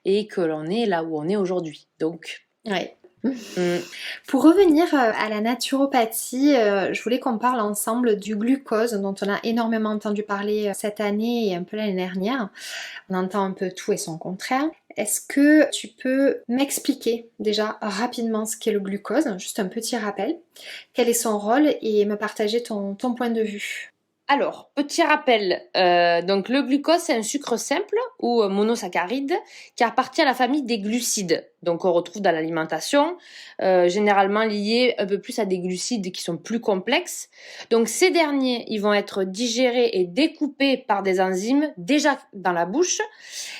et que l'on est là où on est aujourd'hui. Donc, ouais. Pour revenir à la naturopathie, je voulais qu'on parle ensemble du glucose dont on a énormément entendu parler cette année et un peu l'année dernière. On entend un peu tout et son contraire. Est-ce que tu peux m'expliquer déjà rapidement ce qu'est le glucose, juste un petit rappel, quel est son rôle et me partager ton point de vue? Alors, petit rappel, donc le glucose, c'est un sucre simple ou monosaccharide qui appartient à la famille des glucides. Donc, on retrouve dans l'alimentation, généralement liés un peu plus à des glucides qui sont plus complexes. Donc, ces derniers, ils vont être digérés et découpés par des enzymes déjà dans la bouche,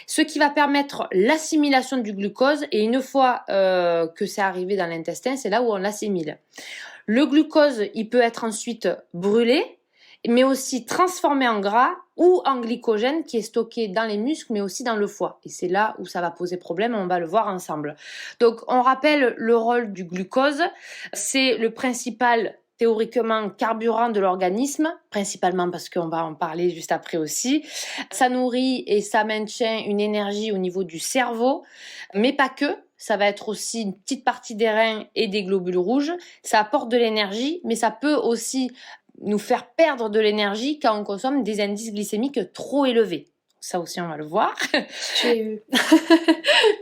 ce qui va permettre l'assimilation du glucose. Et une fois que c'est arrivé dans l'intestin, c'est là où on l'assimile. Le glucose, il peut être ensuite brûlé, mais aussi transformé en gras ou en glycogène qui est stocké dans les muscles, mais aussi dans le foie. Et c'est là où ça va poser problème, on va le voir ensemble. Donc, on rappelle le rôle du glucose. C'est le principal, théoriquement, carburant de l'organisme, principalement parce qu'on va en parler juste après aussi. Ça nourrit et ça maintient une énergie au niveau du cerveau, mais pas que. Ça va être aussi une petite partie des reins et des globules rouges. Ça apporte de l'énergie, mais ça peut aussi nous faire perdre de l'énergie quand on consomme des indices glycémiques trop élevés. Ça aussi, on va le voir. J'ai eu.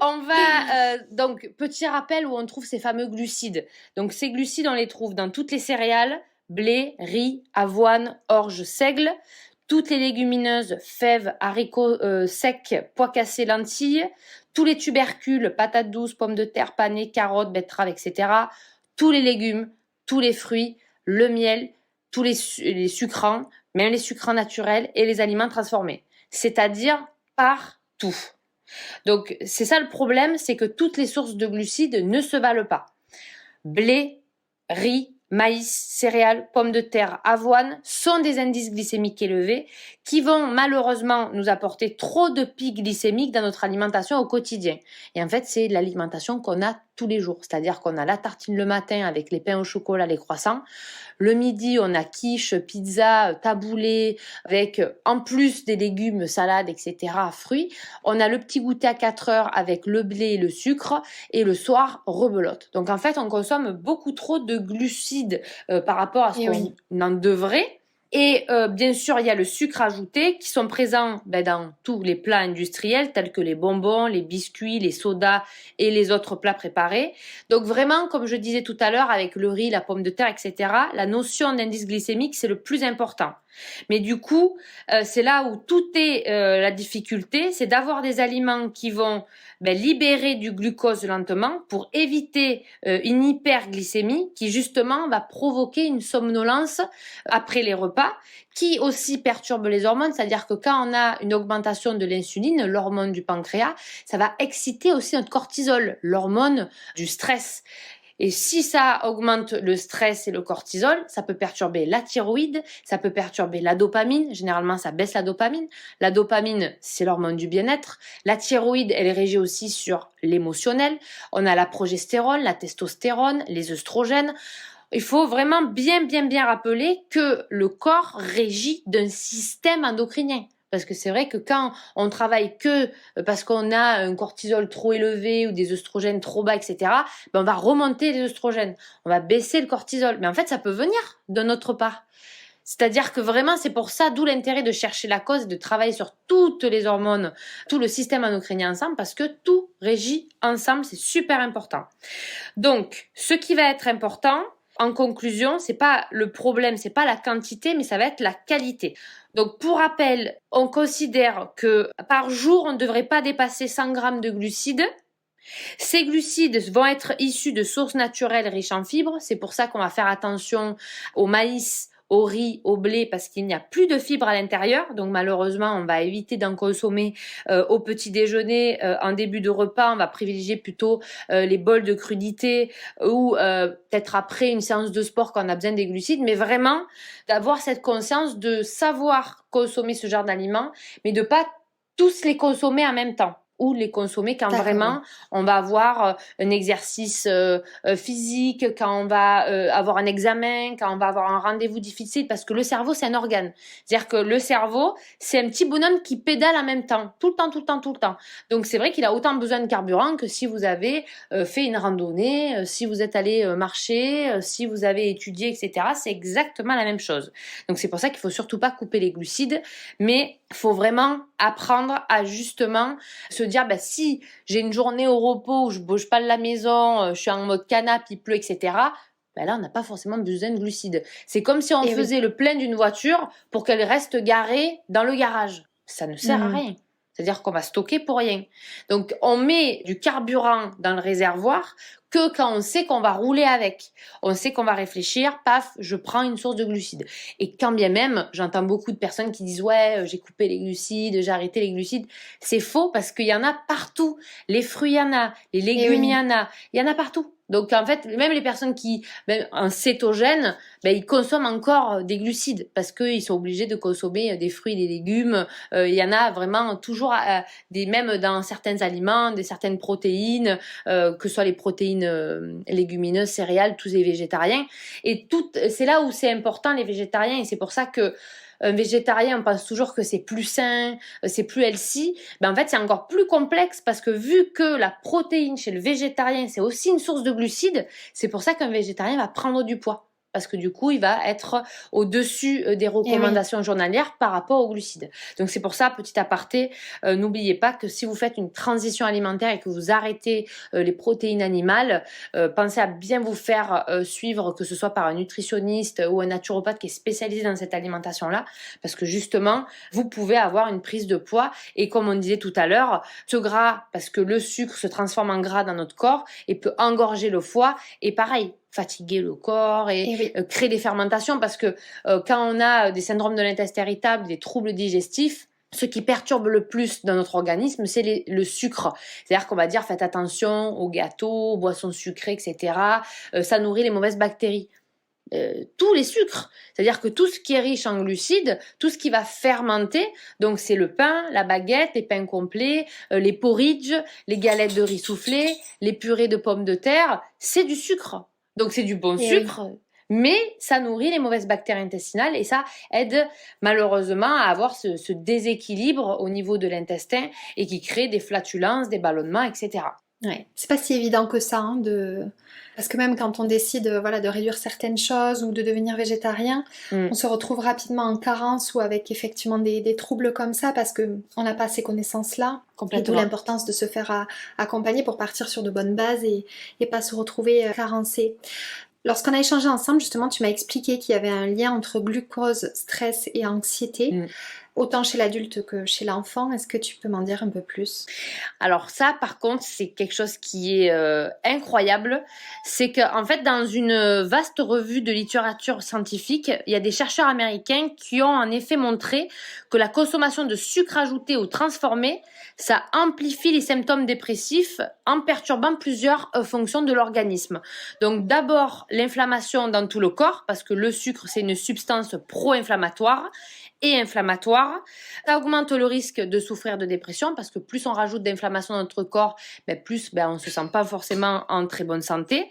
On va, donc, petit rappel où on trouve ces fameux glucides. Donc, ces glucides, on les trouve dans toutes les céréales, blé, riz, avoine, orge, seigle, toutes les légumineuses, fèves, haricots secs, pois cassés, lentilles, tous les tubercules, patates douces, pommes de terre panées, carottes, betteraves, etc. Tous les légumes, tous les fruits, le miel, tous les sucrants, même les sucrants naturels et les aliments transformés. C'est-à-dire partout. Donc, c'est ça le problème, c'est que toutes les sources de glucides ne se valent pas. Blé, riz, maïs, céréales, pommes de terre, avoine sont des indices glycémiques élevés qui vont malheureusement nous apporter trop de pics glycémiques dans notre alimentation au quotidien. Et en fait, c'est l'alimentation qu'on a tous les jours. C'est-à-dire qu'on a la tartine le matin avec les pains au chocolat, les croissants. Le midi, on a quiche, pizza, taboulé, avec en plus des légumes, salades, etc., fruits. On a le petit goûter à 4 heures avec le blé et le sucre. Et le soir, rebelote. Donc en fait, on consomme beaucoup trop de glucides par rapport à ce qu'on en devrait. Et bien sûr, il y a le sucre ajouté qui sont présents dans tous les plats industriels tels que les bonbons, les biscuits, les sodas et les autres plats préparés. Donc vraiment, comme je disais tout à l'heure, avec le riz, la pomme de terre, etc., la notion d'indice glycémique, c'est le plus important. Mais du coup, c'est là où tout est la difficulté, c'est d'avoir des aliments qui vont libérer du glucose lentement pour éviter une hyperglycémie qui justement va provoquer une somnolence après les repas qui aussi perturbe les hormones, c'est-à-dire que quand on a une augmentation de l'insuline, l'hormone du pancréas, ça va exciter aussi notre cortisol, l'hormone du stress. Et si ça augmente le stress et le cortisol, ça peut perturber la thyroïde, ça peut perturber la dopamine. Généralement, ça baisse la dopamine. La dopamine, c'est l'hormone du bien-être. La thyroïde, elle est régie aussi sur l'émotionnel. On a la progestérone, la testostérone, les œstrogènes. Il faut vraiment bien rappeler que le corps régit d'un système endocrinien. Parce que c'est vrai que quand on travaille que parce qu'on a un cortisol trop élevé ou des œstrogènes trop bas, etc., on va remonter les œstrogènes, on va baisser le cortisol. Mais en fait, ça peut venir de notre part. C'est-à-dire que vraiment, c'est pour ça, d'où l'intérêt de chercher la cause, de travailler sur toutes les hormones, tout le système endocrinien ensemble, parce que tout régit ensemble, c'est super important. Donc, ce qui va être important, en conclusion, c'est pas le problème, c'est pas la quantité, mais ça va être la qualité. Donc, pour rappel, on considère que par jour, on ne devrait pas dépasser 100 grammes de glucides. Ces glucides vont être issus de sources naturelles riches en fibres. C'est pour ça qu'on va faire attention au maïs, au riz, au blé, parce qu'il n'y a plus de fibres à l'intérieur. Donc malheureusement, on va éviter d'en consommer au petit déjeuner, en début de repas. On va privilégier plutôt les bols de crudités ou peut-être après une séance de sport quand on a besoin des glucides. Mais vraiment, d'avoir cette conscience de savoir consommer ce genre d'aliments, mais de pas tous les consommer en même temps, ou les consommer quand vraiment on va avoir un exercice physique, quand on va avoir un examen, quand on va avoir un rendez-vous difficile, parce que le cerveau, c'est un organe. C'est-à-dire que le cerveau, c'est un petit bonhomme qui pédale en même temps, tout le temps, tout le temps, tout le temps. Donc c'est vrai qu'il a autant besoin de carburant que si vous avez fait une randonnée, si vous êtes allé marcher, si vous avez étudié, etc. C'est exactement la même chose. Donc c'est pour ça qu'il faut surtout pas couper les glucides, mais il faut vraiment apprendre à justement se dire, si j'ai une journée au repos où je bouge pas de la maison, je suis en mode canapé, il pleut, etc., là, on n'a pas forcément besoin de glucides. C'est comme si on faisait le plein d'une voiture pour qu'elle reste garée dans le garage. Ça ne sert à rien. C'est-à-dire qu'on va stocker pour rien. Donc, on met du carburant dans le réservoir que quand on sait qu'on va rouler avec. On sait qu'on va réfléchir, paf, je prends une source de glucides. Et quand bien même, j'entends beaucoup de personnes qui disent « Ouais, j'ai coupé les glucides, j'ai arrêté les glucides ». C'est faux parce qu'il y en a partout. Les fruits, il y en a. Les légumes, il y en a partout. Donc en fait, même les personnes qui, en cétogène, ils consomment encore des glucides parce qu'ils sont obligés de consommer des fruits et des légumes. Il y en a vraiment toujours, même dans certains aliments, certaines protéines, que ce soit les protéines légumineuses, céréales, tous les végétariens. Et c'est là où c'est important, les végétariens, et c'est pour ça que un végétarien, on pense toujours que c'est plus sain, c'est plus healthy. En fait, c'est encore plus complexe parce que vu que la protéine chez le végétarien, c'est aussi une source de glucides, c'est pour ça qu'un végétarien va prendre du poids. Parce que du coup, il va être au-dessus des recommandations journalières par rapport aux glucides. Donc c'est pour ça, petit aparté, n'oubliez pas que si vous faites une transition alimentaire et que vous arrêtez les protéines animales, pensez à bien vous faire suivre, que ce soit par un nutritionniste ou un naturopathe qui est spécialisé dans cette alimentation-là, parce que justement, vous pouvez avoir une prise de poids. Et comme on disait tout à l'heure, ce gras, parce que le sucre se transforme en gras dans notre corps et peut engorger le foie, et pareil, fatiguer le corps et créer des fermentations, parce que quand on a des syndromes de l'intestin irritable, des troubles digestifs, ce qui perturbe le plus dans notre organisme, c'est le sucre. C'est-à-dire qu'on va dire faites attention aux gâteaux, aux boissons sucrées, etc. Ça nourrit les mauvaises bactéries. Tous les sucres, c'est-à-dire que tout ce qui est riche en glucides, tout ce qui va fermenter, donc c'est le pain, la baguette, les pains complets, les porridge, les galettes de riz soufflé, les purées de pommes de terre, c'est du sucre. Donc c'est du bon sucre, mais ça nourrit les mauvaises bactéries intestinales et ça aide malheureusement à avoir ce déséquilibre au niveau de l'intestin et qui crée des flatulences, des ballonnements, etc. Ouais, c'est pas si évident que ça, parce que même quand on décide de réduire certaines choses ou de devenir végétarien, on se retrouve rapidement en carence ou avec effectivement des troubles comme ça parce qu'on n'a pas ces connaissances-là. Et d'où l'importance de se faire accompagner pour partir sur de bonnes bases et pas se retrouver carencé. Lorsqu'on a échangé ensemble, justement, tu m'as expliqué qu'il y avait un lien entre glucose, stress et anxiété. Autant chez l'adulte que chez l'enfant. Est-ce que tu peux m'en dire un peu plus? Alors ça, par contre, c'est quelque chose qui est incroyable. C'est qu'en fait, dans une vaste revue de littérature scientifique, il y a des chercheurs américains qui ont en effet montré que la consommation de sucre ajouté ou transformé, ça amplifie les symptômes dépressifs en perturbant plusieurs fonctions de l'organisme. Donc d'abord, l'inflammation dans tout le corps, parce que le sucre, c'est une substance pro-inflammatoire et inflammatoire. Ça augmente le risque de souffrir de dépression parce que plus on rajoute d'inflammation dans notre corps, plus on ne se sent pas forcément en très bonne santé.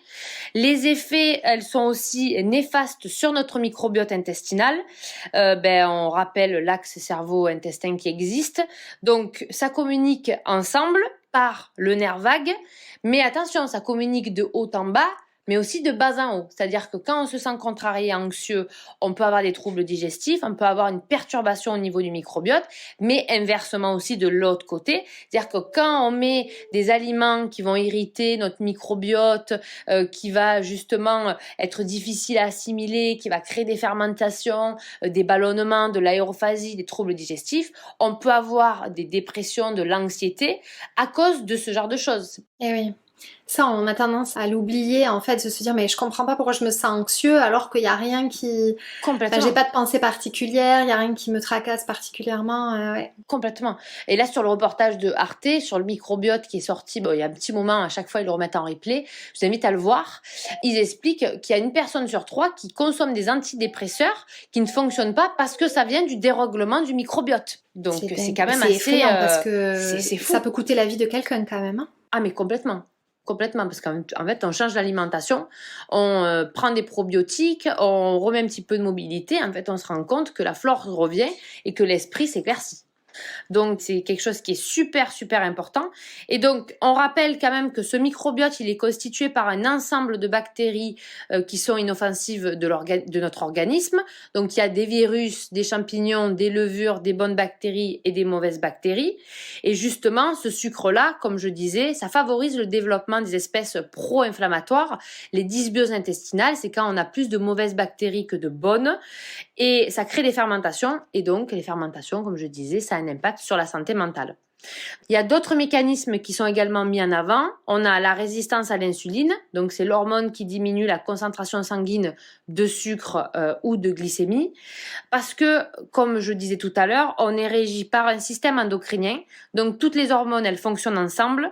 Les effets, elles sont aussi néfastes sur notre microbiote intestinal. On rappelle l'axe cerveau-intestin qui existe. Donc ça communique ensemble par le nerf vague. Mais attention, ça communique de haut en bas mais aussi de bas en haut. C'est-à-dire que quand on se sent contrarié, anxieux, on peut avoir des troubles digestifs, on peut avoir une perturbation au niveau du microbiote, mais inversement aussi de l'autre côté. C'est-à-dire que quand on met des aliments qui vont irriter notre microbiote, qui va justement être difficile à assimiler, qui va créer des fermentations, des ballonnements, de l'aérophagie, des troubles digestifs, on peut avoir des dépressions, de l'anxiété à cause de ce genre de choses. Eh oui. Ça, on a tendance à l'oublier, en fait, de se dire, mais je comprends pas pourquoi je me sens anxieux alors qu'il n'y a rien qui... Complètement. Enfin, j'ai pas de pensée particulière, il n'y a rien qui me tracasse particulièrement. Ouais. Complètement. Et là, sur le reportage de Arte, sur le microbiote qui est sorti, il y a un petit moment, à chaque fois, ils le remettent en replay. Je vous invite à le voir. Ils expliquent qu'il y a une personne sur 3 qui consomme des antidépresseurs qui ne fonctionnent pas parce que ça vient du dérèglement du microbiote. Donc, c'est quand même assez... effrayant parce que c'est fou. Ça peut coûter la vie de quelqu'un quand même. Hein. Ah, mais complètement. Complètement, parce qu'en fait, on change l'alimentation, on prend des probiotiques, on remet un petit peu de mobilité. En fait, on se rend compte que la flore revient et que l'esprit s'éclaircit. Donc, c'est quelque chose qui est super, super important. Et donc, on rappelle quand même que ce microbiote, il est constitué par un ensemble de bactéries qui sont inoffensives de notre organisme. Donc, il y a des virus, des champignons, des levures, des bonnes bactéries et des mauvaises bactéries. Et justement, ce sucre-là, comme je disais, ça favorise le développement des espèces pro-inflammatoires. Les dysbioses intestinales, c'est quand on a plus de mauvaises bactéries que de bonnes. Et ça crée des fermentations. Et donc, les fermentations, comme je disais, ça a un impact sur la santé mentale. Il y a d'autres mécanismes qui sont également mis en avant. On a la résistance à l'insuline, donc c'est l'hormone qui diminue la concentration sanguine de sucre ou de glycémie, parce que, comme je disais tout à l'heure, on est régi par un système endocrinien, donc toutes les hormones, elles fonctionnent ensemble.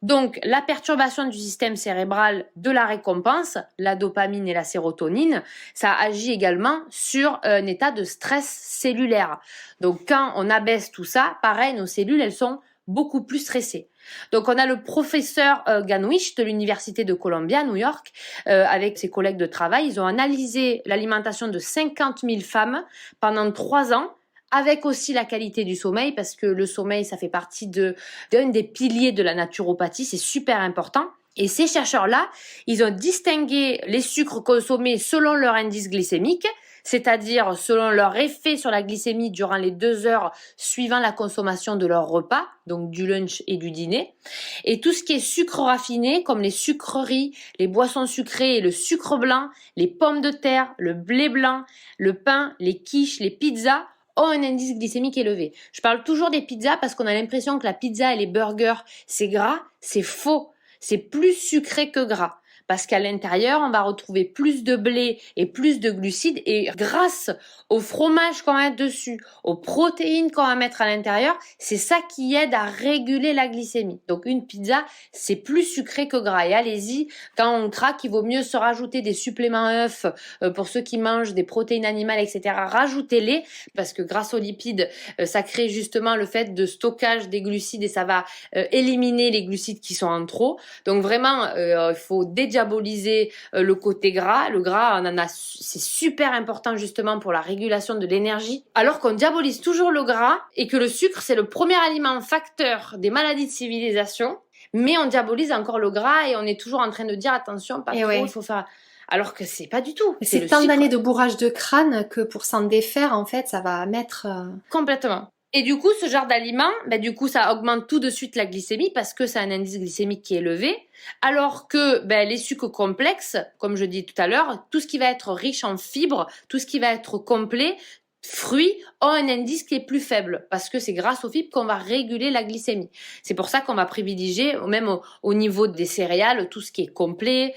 Donc, la perturbation du système cérébral de la récompense, la dopamine et la sérotonine, ça agit également sur un état de stress cellulaire. Donc, quand on abaisse tout ça, pareil, nos cellules, elles sont beaucoup plus stressées. Donc, on a le professeur Ganouich de l'Université de Columbia, New York, avec ses collègues de travail. Ils ont analysé l'alimentation de 50 000 femmes pendant 3 ans, avec aussi la qualité du sommeil, parce que le sommeil, ça fait partie d'un des piliers de la naturopathie, c'est super important. Et ces chercheurs-là, ils ont distingué les sucres consommés selon leur indice glycémique, c'est-à-dire selon leur effet sur la glycémie durant les 2 heures suivant la consommation de leur repas, donc du lunch et du dîner. Et tout ce qui est sucre raffiné, comme les sucreries, les boissons sucrées et le sucre blanc, les pommes de terre, le blé blanc, le pain, les quiches, les pizzas, ont un indice glycémique élevé. Je parle toujours des pizzas parce qu'on a l'impression que la pizza et les burgers, c'est gras. C'est faux. C'est plus sucré que gras. Parce qu'à l'intérieur, on va retrouver plus de blé et plus de glucides. Et grâce au fromage qu'on va mettre dessus, aux protéines qu'on va mettre à l'intérieur, c'est ça qui aide à réguler la glycémie. Donc une pizza, c'est plus sucré que gras. Et allez-y, quand on craque, il vaut mieux se rajouter des suppléments œufs pour ceux qui mangent des protéines animales, etc. Rajoutez-les parce que grâce aux lipides, ça crée justement le fait de stockage des glucides et ça va éliminer les glucides qui sont en trop. Donc vraiment, il faut dédiaboliser le côté gras. Le gras, c'est super important justement pour la régulation de l'énergie. Alors qu'on diabolise toujours le gras et que le sucre, c'est le premier aliment facteur des maladies de civilisation. Mais on diabolise encore le gras et on est toujours en train de dire attention, pas trop, il faut faire... Alors que c'est pas du tout. C'est tant d'années de bourrage de crâne que pour s'en défaire, en fait, ça va mettre... Complètement. Et du coup, ce genre d'aliment, ça augmente tout de suite la glycémie parce que ça a un indice glycémique qui est élevé. Alors que les sucres complexes, comme je dis tout à l'heure, tout ce qui va être riche en fibres, tout ce qui va être complet, fruits, ont un indice qui est plus faible parce que c'est grâce aux fibres qu'on va réguler la glycémie. C'est pour ça qu'on va privilégier, même au niveau des céréales, tout ce qui est complet,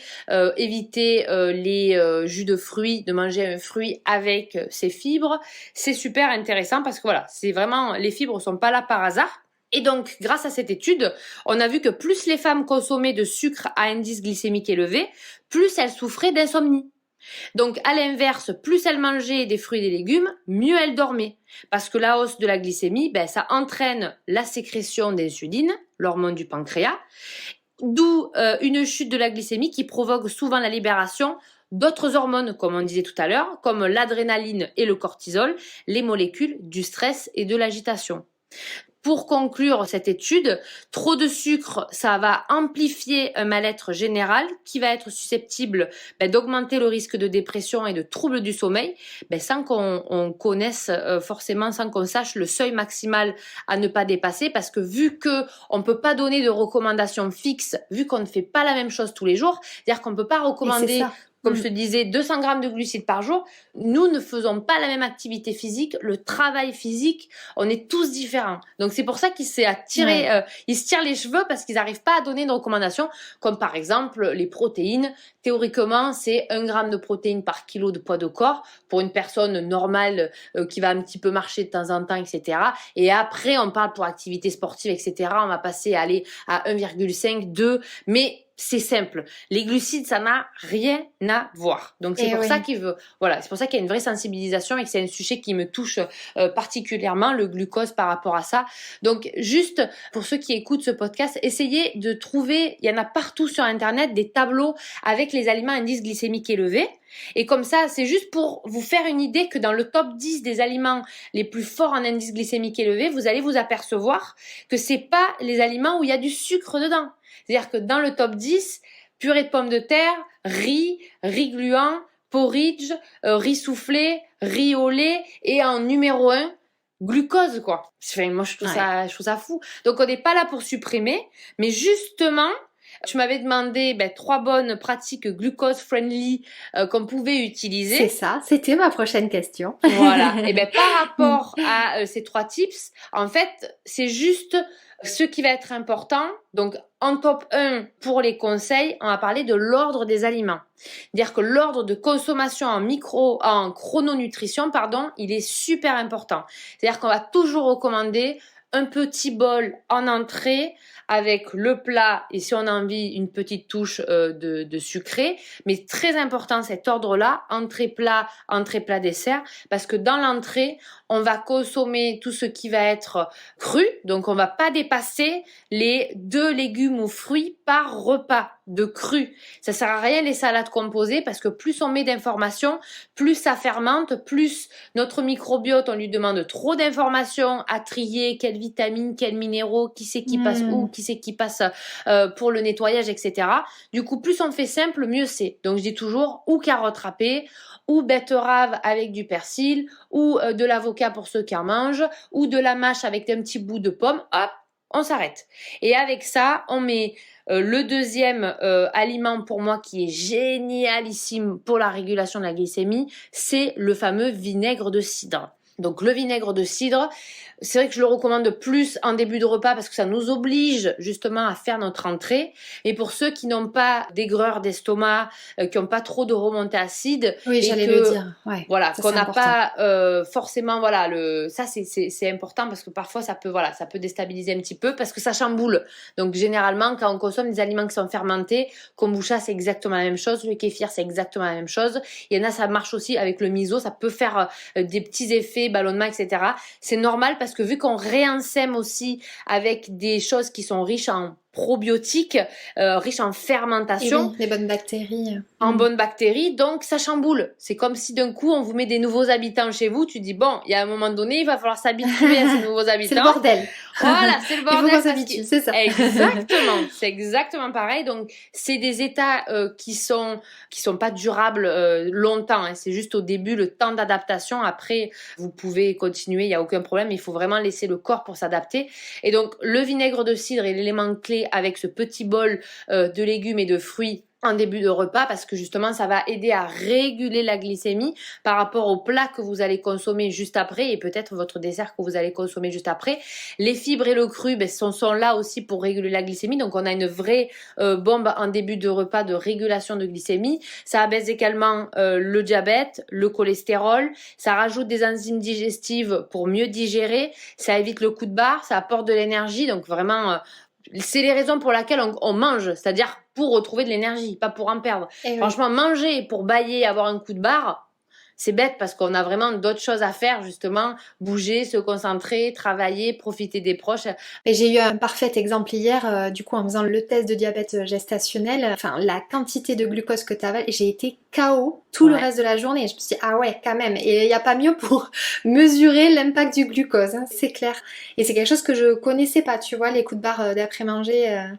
éviter les jus de fruits, de manger un fruit avec ses fibres. C'est super intéressant parce que voilà, c'est vraiment, les fibres sont pas là par hasard. Et donc, grâce à cette étude, on a vu que plus les femmes consommaient de sucre à indice glycémique élevé, plus elles souffraient d'insomnie. Donc, à l'inverse, plus elles mangeaient des fruits et des légumes, mieux elles dormaient. Parce que la hausse de la glycémie, ça entraîne la sécrétion d'insuline, l'hormone du pancréas, d'où une chute de la glycémie qui provoque souvent la libération d'autres hormones, comme on disait tout à l'heure, comme l'adrénaline et le cortisol, les molécules du stress et de l'agitation. pour conclure cette étude, trop de sucre, ça va amplifier un mal-être général qui va être susceptible d'augmenter le risque de dépression et de troubles du sommeil, sans qu'on connaisse forcément, sans qu'on sache le seuil maximal à ne pas dépasser, parce que vu qu'on ne peut pas donner de recommandations fixes, vu qu'on ne fait pas la même chose tous les jours, c'est-à-dire qu'on ne peut pas recommander... Comme je te disais, 200 grammes de glucides par jour. Nous ne faisons pas la même activité physique, le travail physique, on est tous différents. Donc c'est pour ça qu'ils ils se tirent les cheveux parce qu'ils n'arrivent pas à donner de recommandations, comme par exemple les protéines. Théoriquement, c'est 1 gramme de protéines par kilo de poids de corps pour une personne normale qui va un petit peu marcher de temps en temps, etc. Et après, on parle pour activité sportive, etc. On va passer à 1,5, 2, mais c'est simple. Les glucides, ça n'a rien à voir. Donc c'est pour ça c'est pour ça qu'il y a une vraie sensibilisation et que c'est un sujet qui me touche particulièrement, le glucose par rapport à ça. Donc juste pour ceux qui écoutent ce podcast, essayez de trouver, il y en a partout sur internet, des tableaux avec les aliments à indice glycémique élevé. Et comme ça, c'est juste pour vous faire une idée que dans le top 10 des aliments les plus forts en indice glycémique élevé, vous allez vous apercevoir que c'est pas les aliments où il y a du sucre dedans. C'est-à-dire que dans le top 10, purée de pommes de terre, riz gluant, porridge, riz soufflé, riz au lait et en numéro 1, glucose, quoi. Enfin, moi, je trouve ça fou. Donc, on n'est pas là pour supprimer, mais justement, tu m'avais demandé 3 bonnes pratiques glucose-friendly qu'on pouvait utiliser. C'est ça, c'était ma prochaine question. Voilà. Et par rapport à ces 3 tips, en fait, c'est juste ce qui va être important. Donc, en top 1, pour les conseils, on va parler de l'ordre des aliments. C'est-à-dire que l'ordre de consommation en chrononutrition, il est super important. C'est-à-dire qu'on va toujours recommander un petit bol en entrée avec le plat et si on a envie une petite touche de sucré, mais très important cet ordre-là, entrée plat dessert, parce que dans l'entrée on va consommer tout ce qui va être cru, donc on va pas dépasser les 2 légumes ou fruits par repas de cru. Ça sert à rien les salades composées parce que plus on met d'informations, plus ça fermente, plus notre microbiote, on lui demande trop d'informations à trier, quelles vitamines, quels minéraux, qui c'est qui passe où, qui c'est qui passe pour le nettoyage, etc. Du coup, plus on fait simple, mieux c'est. Donc je dis toujours ou carottes râpées, ou betterave avec du persil, ou de l'avocat pour ceux qui en mangent, ou de la mâche avec un petit bout de pomme, hop, on s'arrête. Et avec ça, on met le deuxième aliment pour moi qui est génialissime pour la régulation de la glycémie, c'est le fameux vinaigre de cidre. Donc le vinaigre de cidre, c'est vrai que je le recommande plus en début de repas parce que ça nous oblige justement à faire notre entrée. Et pour ceux qui n'ont pas d'aigreur d'estomac, qui n'ont pas trop de remontée acide, j'allais le dire. Ouais, voilà, qu'on n'a pas forcément, voilà, ça c'est important parce que parfois ça peut déstabiliser un petit peu parce que ça chamboule. Donc généralement quand on consomme des aliments qui sont fermentés, kombucha c'est exactement la même chose, le kéfir c'est exactement la même chose. Il y en a ça marche aussi avec le miso, ça peut faire des petits effets, ballonnement, etc. C'est normal parce que vu qu'on réensème aussi avec des choses qui sont riches en probiotiques, riches en fermentation. Et oui, les bonnes bactéries. En bonnes bactéries, donc ça chamboule. C'est comme si d'un coup on vous met des nouveaux habitants chez vous, tu dis bon, il y a un moment donné, il va falloir s'habituer à ces nouveaux habitants. C'est le bordel. Voilà, c'est le bordel. Il faut qu'on s'habitue, c'est ça. Exactement, c'est exactement pareil. Donc c'est des états qui sont pas durables longtemps. Hein. C'est juste au début le temps d'adaptation. Après, vous pouvez continuer, il y a aucun problème. Il faut vraiment laisser le corps pour s'adapter. Et donc le vinaigre de cidre est l'élément clé avec ce petit bol de légumes et de fruits en début de repas parce que justement ça va aider à réguler la glycémie par rapport au plat que vous allez consommer juste après et peut-être votre dessert que vous allez consommer juste après. Les fibres et le cru sont là aussi pour réguler la glycémie, donc on a une vraie bombe en début de repas de régulation de glycémie. Ça abaisse également le diabète, le cholestérol, ça rajoute des enzymes digestives pour mieux digérer, ça évite le coup de barre, ça apporte de l'énergie, donc vraiment c'est les raisons pour lesquelles on mange, c'est-à-dire pour retrouver de l'énergie, pas pour en perdre. Franchement, manger pour bâiller, avoir un coup de barre, C'est bête parce qu'on a vraiment d'autres choses à faire, justement, bouger, se concentrer, travailler, profiter des proches. Et j'ai eu un parfait exemple hier, du coup en faisant le test de diabète gestationnel, enfin la quantité de glucose que tu avales, j'ai été KO tout le reste de la journée. Je me suis dit, ah ouais, quand même. Et il n'y a pas mieux pour mesurer l'impact du glucose, hein, c'est clair. Et c'est quelque chose que je connaissais pas, tu vois, les coups de barre d'après-manger.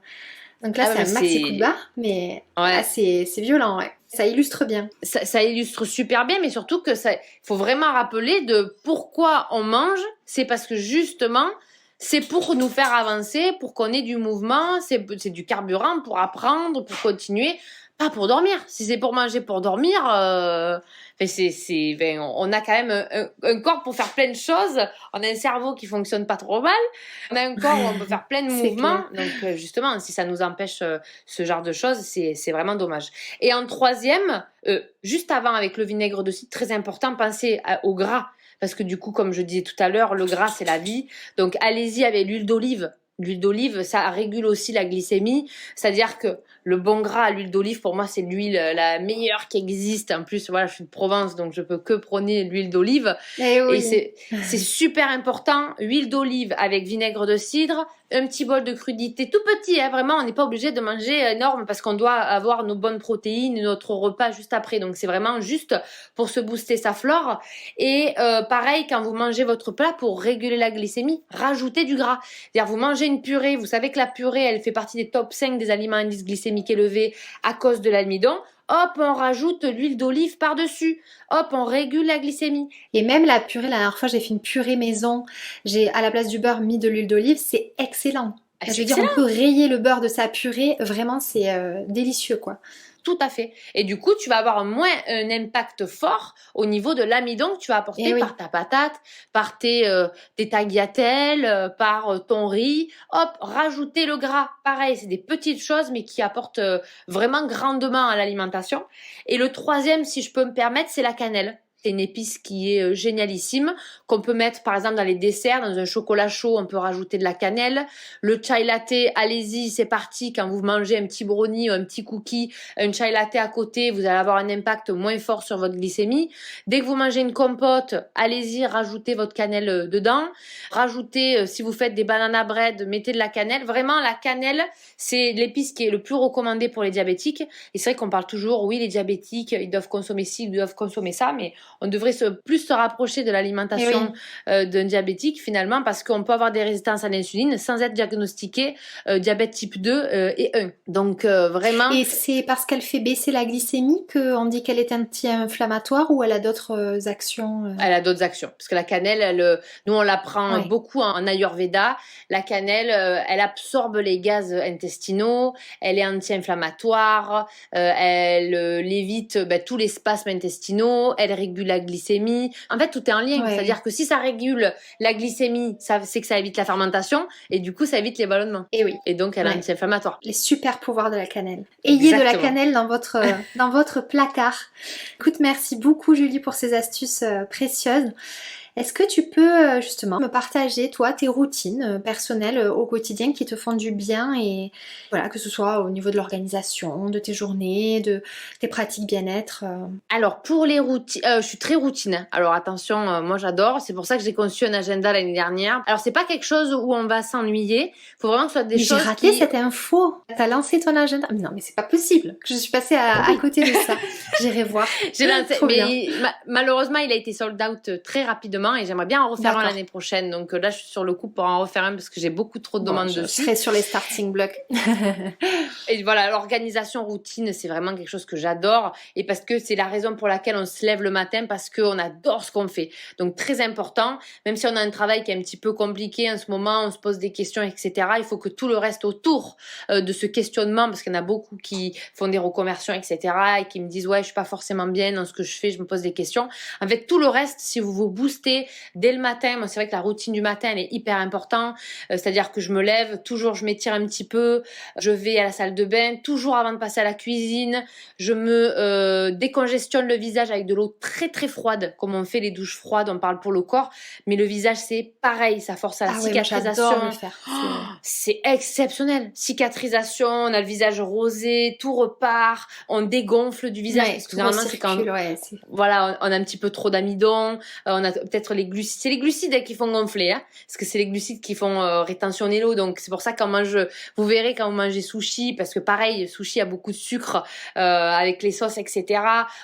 Donc là, c'est un maxi coup de barre, mais là, c'est violent, ouais. Ça illustre bien. Ça illustre super bien, mais surtout que il faut vraiment rappeler de pourquoi on mange. C'est parce que justement, c'est pour nous faire avancer, pour qu'on ait du mouvement, c'est du carburant pour apprendre, pour continuer, pas pour dormir. Si c'est pour manger, pour dormir, on a quand même un corps pour faire plein de choses. On a un cerveau qui fonctionne pas trop mal. On a un corps où on peut faire plein de mouvements. Donc justement, si ça nous empêche ce genre de choses, c'est vraiment dommage. Et en troisième, juste avant avec le vinaigre de cidre, très important, pensez au gras. Parce que du coup, comme je disais tout à l'heure, le gras, c'est la vie. Donc, allez-y avec l'huile d'olive. L'huile d'olive, ça régule aussi la glycémie. C'est-à-dire que le bon gras à l'huile d'olive, pour moi, c'est l'huile la meilleure qui existe. En plus, voilà, je suis de Provence, donc je peux que prôner l'huile d'olive. Oui. Et c'est super important. Huile d'olive avec vinaigre de cidre, un petit bol de crudité, tout petit, hein, vraiment. On n'est pas obligé de manger énorme parce qu'on doit avoir nos bonnes protéines, notre repas juste après. Donc, c'est vraiment juste pour se booster sa flore. Et pareil, quand vous mangez votre plat, pour réguler la glycémie, rajoutez du gras. C'est-à-dire, vous mangez une purée, vous savez que la purée, elle fait partie des top 5 des aliments à indice glycémique élevé à cause de l'amidon. Hop, on rajoute l'huile d'olive par-dessus. Hop, on régule la glycémie. Et même la purée, la dernière fois, j'ai fait une purée maison. J'ai, à la place du beurre, mis de l'huile d'olive. C'est excellent. Je veux dire, on peut rayer le beurre de sa purée. Vraiment, c'est délicieux, quoi. Tout à fait. Et du coup, tu vas avoir moins un impact fort au niveau de l'amidon que tu vas apporter par ta patate, par tes tagliatelles, par ton riz. Hop, rajouter le gras. Pareil, c'est des petites choses, mais qui apportent vraiment grandement à l'alimentation. Et le troisième, si je peux me permettre, c'est la cannelle. C'est une épice qui est génialissime, qu'on peut mettre par exemple dans les desserts, dans un chocolat chaud, on peut rajouter de la cannelle. Le chai latte, allez-y, c'est parti. Quand vous mangez un petit brownie ou un petit cookie, un chai latte à côté, vous allez avoir un impact moins fort sur votre glycémie. Dès que vous mangez une compote, allez-y, rajoutez votre cannelle dedans. Rajoutez, si vous faites des banana bread, mettez de la cannelle. Vraiment, la cannelle, c'est l'épice qui est le plus recommandée pour les diabétiques. Et c'est vrai qu'on parle toujours, oui, les diabétiques, ils doivent consommer ci, ils doivent consommer ça, mais on devrait plus se rapprocher de l'alimentation d'un diabétique finalement, parce qu'on peut avoir des résistances à l'insuline sans être diagnostiqué diabète type 2 et 1. Donc vraiment... Et c'est parce qu'elle fait baisser la glycémie qu'on dit qu'elle est anti-inflammatoire, ou elle a d'autres actions Elle a d'autres actions. Parce que la cannelle, nous on la prend beaucoup en Ayurveda. La cannelle, elle absorbe les gaz intestinaux, elle est anti-inflammatoire, elle évite tous les spasmes intestinaux, elle régule la glycémie. En fait, tout est en lien. C'est-à-dire que si ça régule la glycémie, c'est que ça évite la fermentation, et du coup, ça évite les ballonnements. Et donc, elle est anti-inflammatoire. Les super pouvoirs de la cannelle. Ayez de la cannelle dans votre placard. Écoute, merci beaucoup Julie pour ces astuces précieuses. Est-ce que tu peux justement me partager, toi, tes routines personnelles au quotidien qui te font du bien, et voilà, que ce soit au niveau de l'organisation, de tes journées, de tes pratiques bien-être Alors, pour les routines, je suis très routine. Alors, attention, moi j'adore. C'est pour ça que j'ai conçu un agenda l'année dernière. Alors, c'est pas quelque chose où on va s'ennuyer. Faut vraiment que ce soit des choses. J'ai raté cette info. T'as lancé ton agenda. Mais non, mais c'est pas possible que je suis passée à côté de ça. J'irai voir. J'ai lancé, mais malheureusement, il a été sold out très rapidement. Et j'aimerais bien en refaire un l'année prochaine. Donc là, je suis sur le coup pour en refaire un parce que j'ai beaucoup trop de demandes dessus. Je serai sur les starting blocks. Et voilà, l'organisation routine, c'est vraiment quelque chose que j'adore. Et parce que c'est la raison pour laquelle on se lève le matin, parce qu'on adore ce qu'on fait. Donc très important, même si on a un travail qui est un petit peu compliqué en ce moment, on se pose des questions, etc. Il faut que tout le reste autour de ce questionnement, parce qu'il y en a beaucoup qui font des reconversions, etc. et qui me disent, ouais, je suis pas forcément bien dans ce que je fais, je me pose des questions. En fait, tout le reste, si vous vous boostez gonfler dès le matin. Moi, c'est vrai que la routine du matin, elle est hyper importante. C'est-à-dire que je me lève, toujours je m'étire un petit peu, je vais à la salle de bain, toujours avant de passer à la cuisine. Je me décongestionne le visage avec de l'eau très très froide, comme on fait les douches froides, on parle pour le corps. Mais le visage, c'est pareil, ça force à la cicatrisation. J'adore le faire. C'est exceptionnel. Cicatrisation, on a le visage rosé, tout repart, on dégonfle du visage. Parce que normalement, c'est quand voilà, on a un petit peu trop d'amidon, on a peut-être les glucides. C'est les glucides qui font gonfler, hein, parce que c'est les glucides qui font rétentionner l'eau. Donc c'est pour ça qu'on mange, vous verrez quand vous mangez sushi, parce que pareil, sushi a beaucoup de sucre avec les sauces, etc.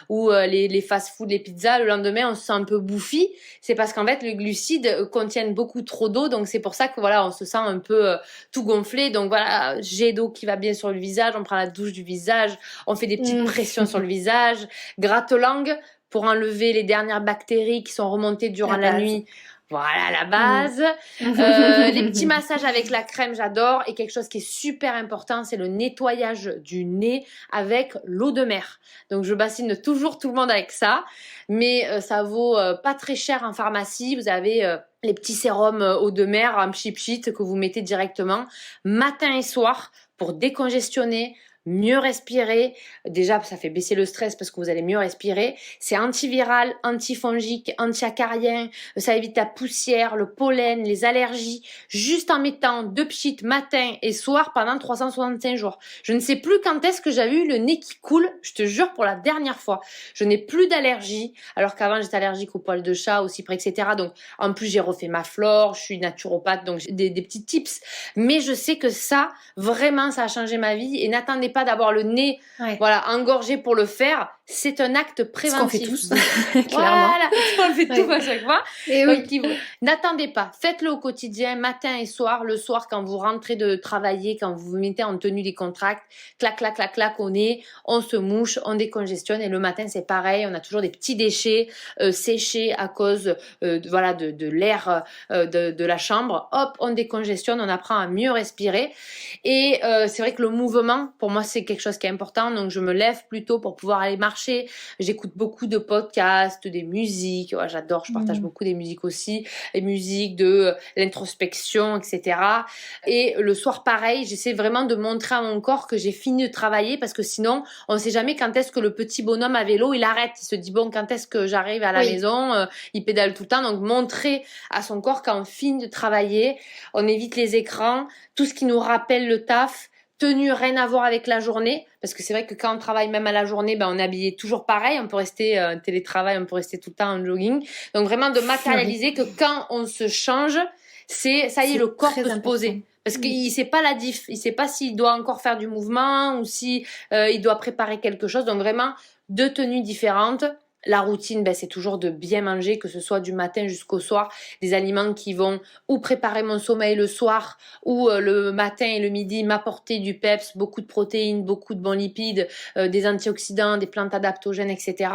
Ou les fast-food, les pizzas, le lendemain on se sent un peu bouffi. C'est parce qu'en fait, les glucides contiennent beaucoup trop d'eau, donc c'est pour ça que voilà, on se sent un peu tout gonflé. Donc voilà, jet d'eau qui va bien sur le visage, on prend la douche du visage, on fait des petites pressions sur le visage, gratte-langue pour enlever les dernières bactéries qui sont remontées durant la nuit. Voilà la base. Les petits massages avec la crème, j'adore. Et quelque chose qui est super important, c'est le nettoyage du nez avec l'eau de mer. Donc je bassine toujours tout le monde avec ça. Mais ça vaut pas très cher en pharmacie. Vous avez les petits sérums eau de mer en pchit que vous mettez directement matin et soir pour décongestionner, mieux respirer. Déjà, ça fait baisser le stress parce que vous allez mieux respirer. C'est antiviral, antifongique, antiacarien. Ça évite la poussière, le pollen, les allergies. Juste en mettant 2 pchits matin et soir pendant 365 jours. Je ne sais plus quand est-ce que j'avais eu le nez qui coule. Je te jure, pour la dernière fois. Je n'ai plus d'allergie. Alors qu'avant, j'étais allergique aux poils de chat, aux cyprès, etc. Donc, en plus, j'ai refait ma flore. Je suis naturopathe, donc j'ai des petits tips. Mais je sais que ça, vraiment, ça a changé ma vie. Et n'attendez pas d'avoir le nez engorgé pour le faire. C'est un acte préventif. Ce qu'on fait tous, clairement. Voilà, on le fait tous à chaque fois. Et donc, n'attendez pas. Faites-le au quotidien, matin et soir. Le soir, quand vous rentrez de travailler, quand vous vous mettez en tenue des contracts, clac, clac, clac, clac, au nez, on se mouche, on décongestionne. Et le matin, c'est pareil. On a toujours des petits déchets séchés à cause de l'air de la chambre. Hop, on décongestionne, on apprend à mieux respirer. Et c'est vrai que le mouvement, pour moi, c'est quelque chose qui est important. Donc, je me lève plus tôt pour pouvoir aller marcher. J'écoute beaucoup de podcasts, des musiques. Ouais, j'adore, je partage beaucoup des musiques aussi. Les musiques de l'introspection, etc. Et le soir, pareil, j'essaie vraiment de montrer à mon corps que j'ai fini de travailler parce que sinon, on ne sait jamais quand est-ce que le petit bonhomme à vélo, il arrête. Il se dit, bon, quand est-ce que j'arrive à la maison? Il pédale tout le temps. Donc, montrer à son corps quand on finit de travailler, on évite les écrans, tout ce qui nous rappelle le taf. Tenue, rien à voir avec la journée, parce que c'est vrai que quand on travaille même à la journée, on est habillé toujours pareil, on peut rester en télétravail, on peut rester tout le temps en jogging. Donc vraiment de matérialiser que quand on se change, ça y est, le corps peut se poser. Parce qu'il sait pas la diff, il sait pas s'il doit encore faire du mouvement ou si il doit préparer quelque chose. Donc vraiment 2 tenues différentes. La routine, c'est toujours de bien manger, que ce soit du matin jusqu'au soir, des aliments qui vont ou préparer mon sommeil le soir, ou le matin et le midi m'apporter du peps, beaucoup de protéines, beaucoup de bons lipides, des antioxydants, des plantes adaptogènes, etc.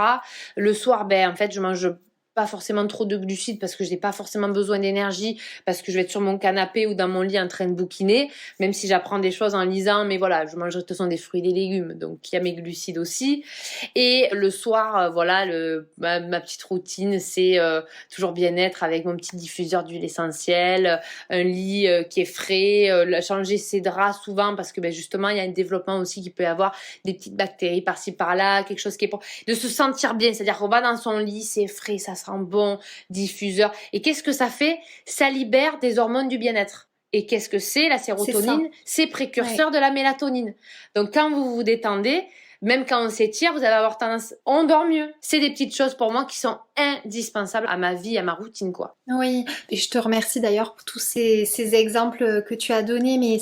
Le soir, en fait, je mange pas forcément trop de glucides parce que je n'ai pas forcément besoin d'énergie, parce que je vais être sur mon canapé ou dans mon lit en train de bouquiner, même si j'apprends des choses en lisant, mais voilà, je mangerai de toute façon des fruits et des légumes, donc il y a mes glucides aussi. Et le soir, ma petite routine, c'est toujours bien-être avec mon petit diffuseur d'huile essentielle, un lit qui est frais, changer ses draps souvent parce que justement, il y a un développement aussi qui peut y avoir des petites bactéries par-ci par-là, quelque chose qui est pour de se sentir bien, c'est-à-dire qu'on va dans son lit, c'est frais, ça sent bon, diffuseur. Et qu'est-ce que ça fait? Ça libère des hormones du bien-être. Et qu'est-ce que c'est? La sérotonine, c'est précurseur de la mélatonine. Donc quand vous vous détendez, même quand on s'étire, vous allez avoir tendance, on dort mieux. C'est des petites choses pour moi qui sont indispensables à ma vie, à ma routine, quoi. Oui, et je te remercie d'ailleurs pour tous ces exemples que tu as donnés, mais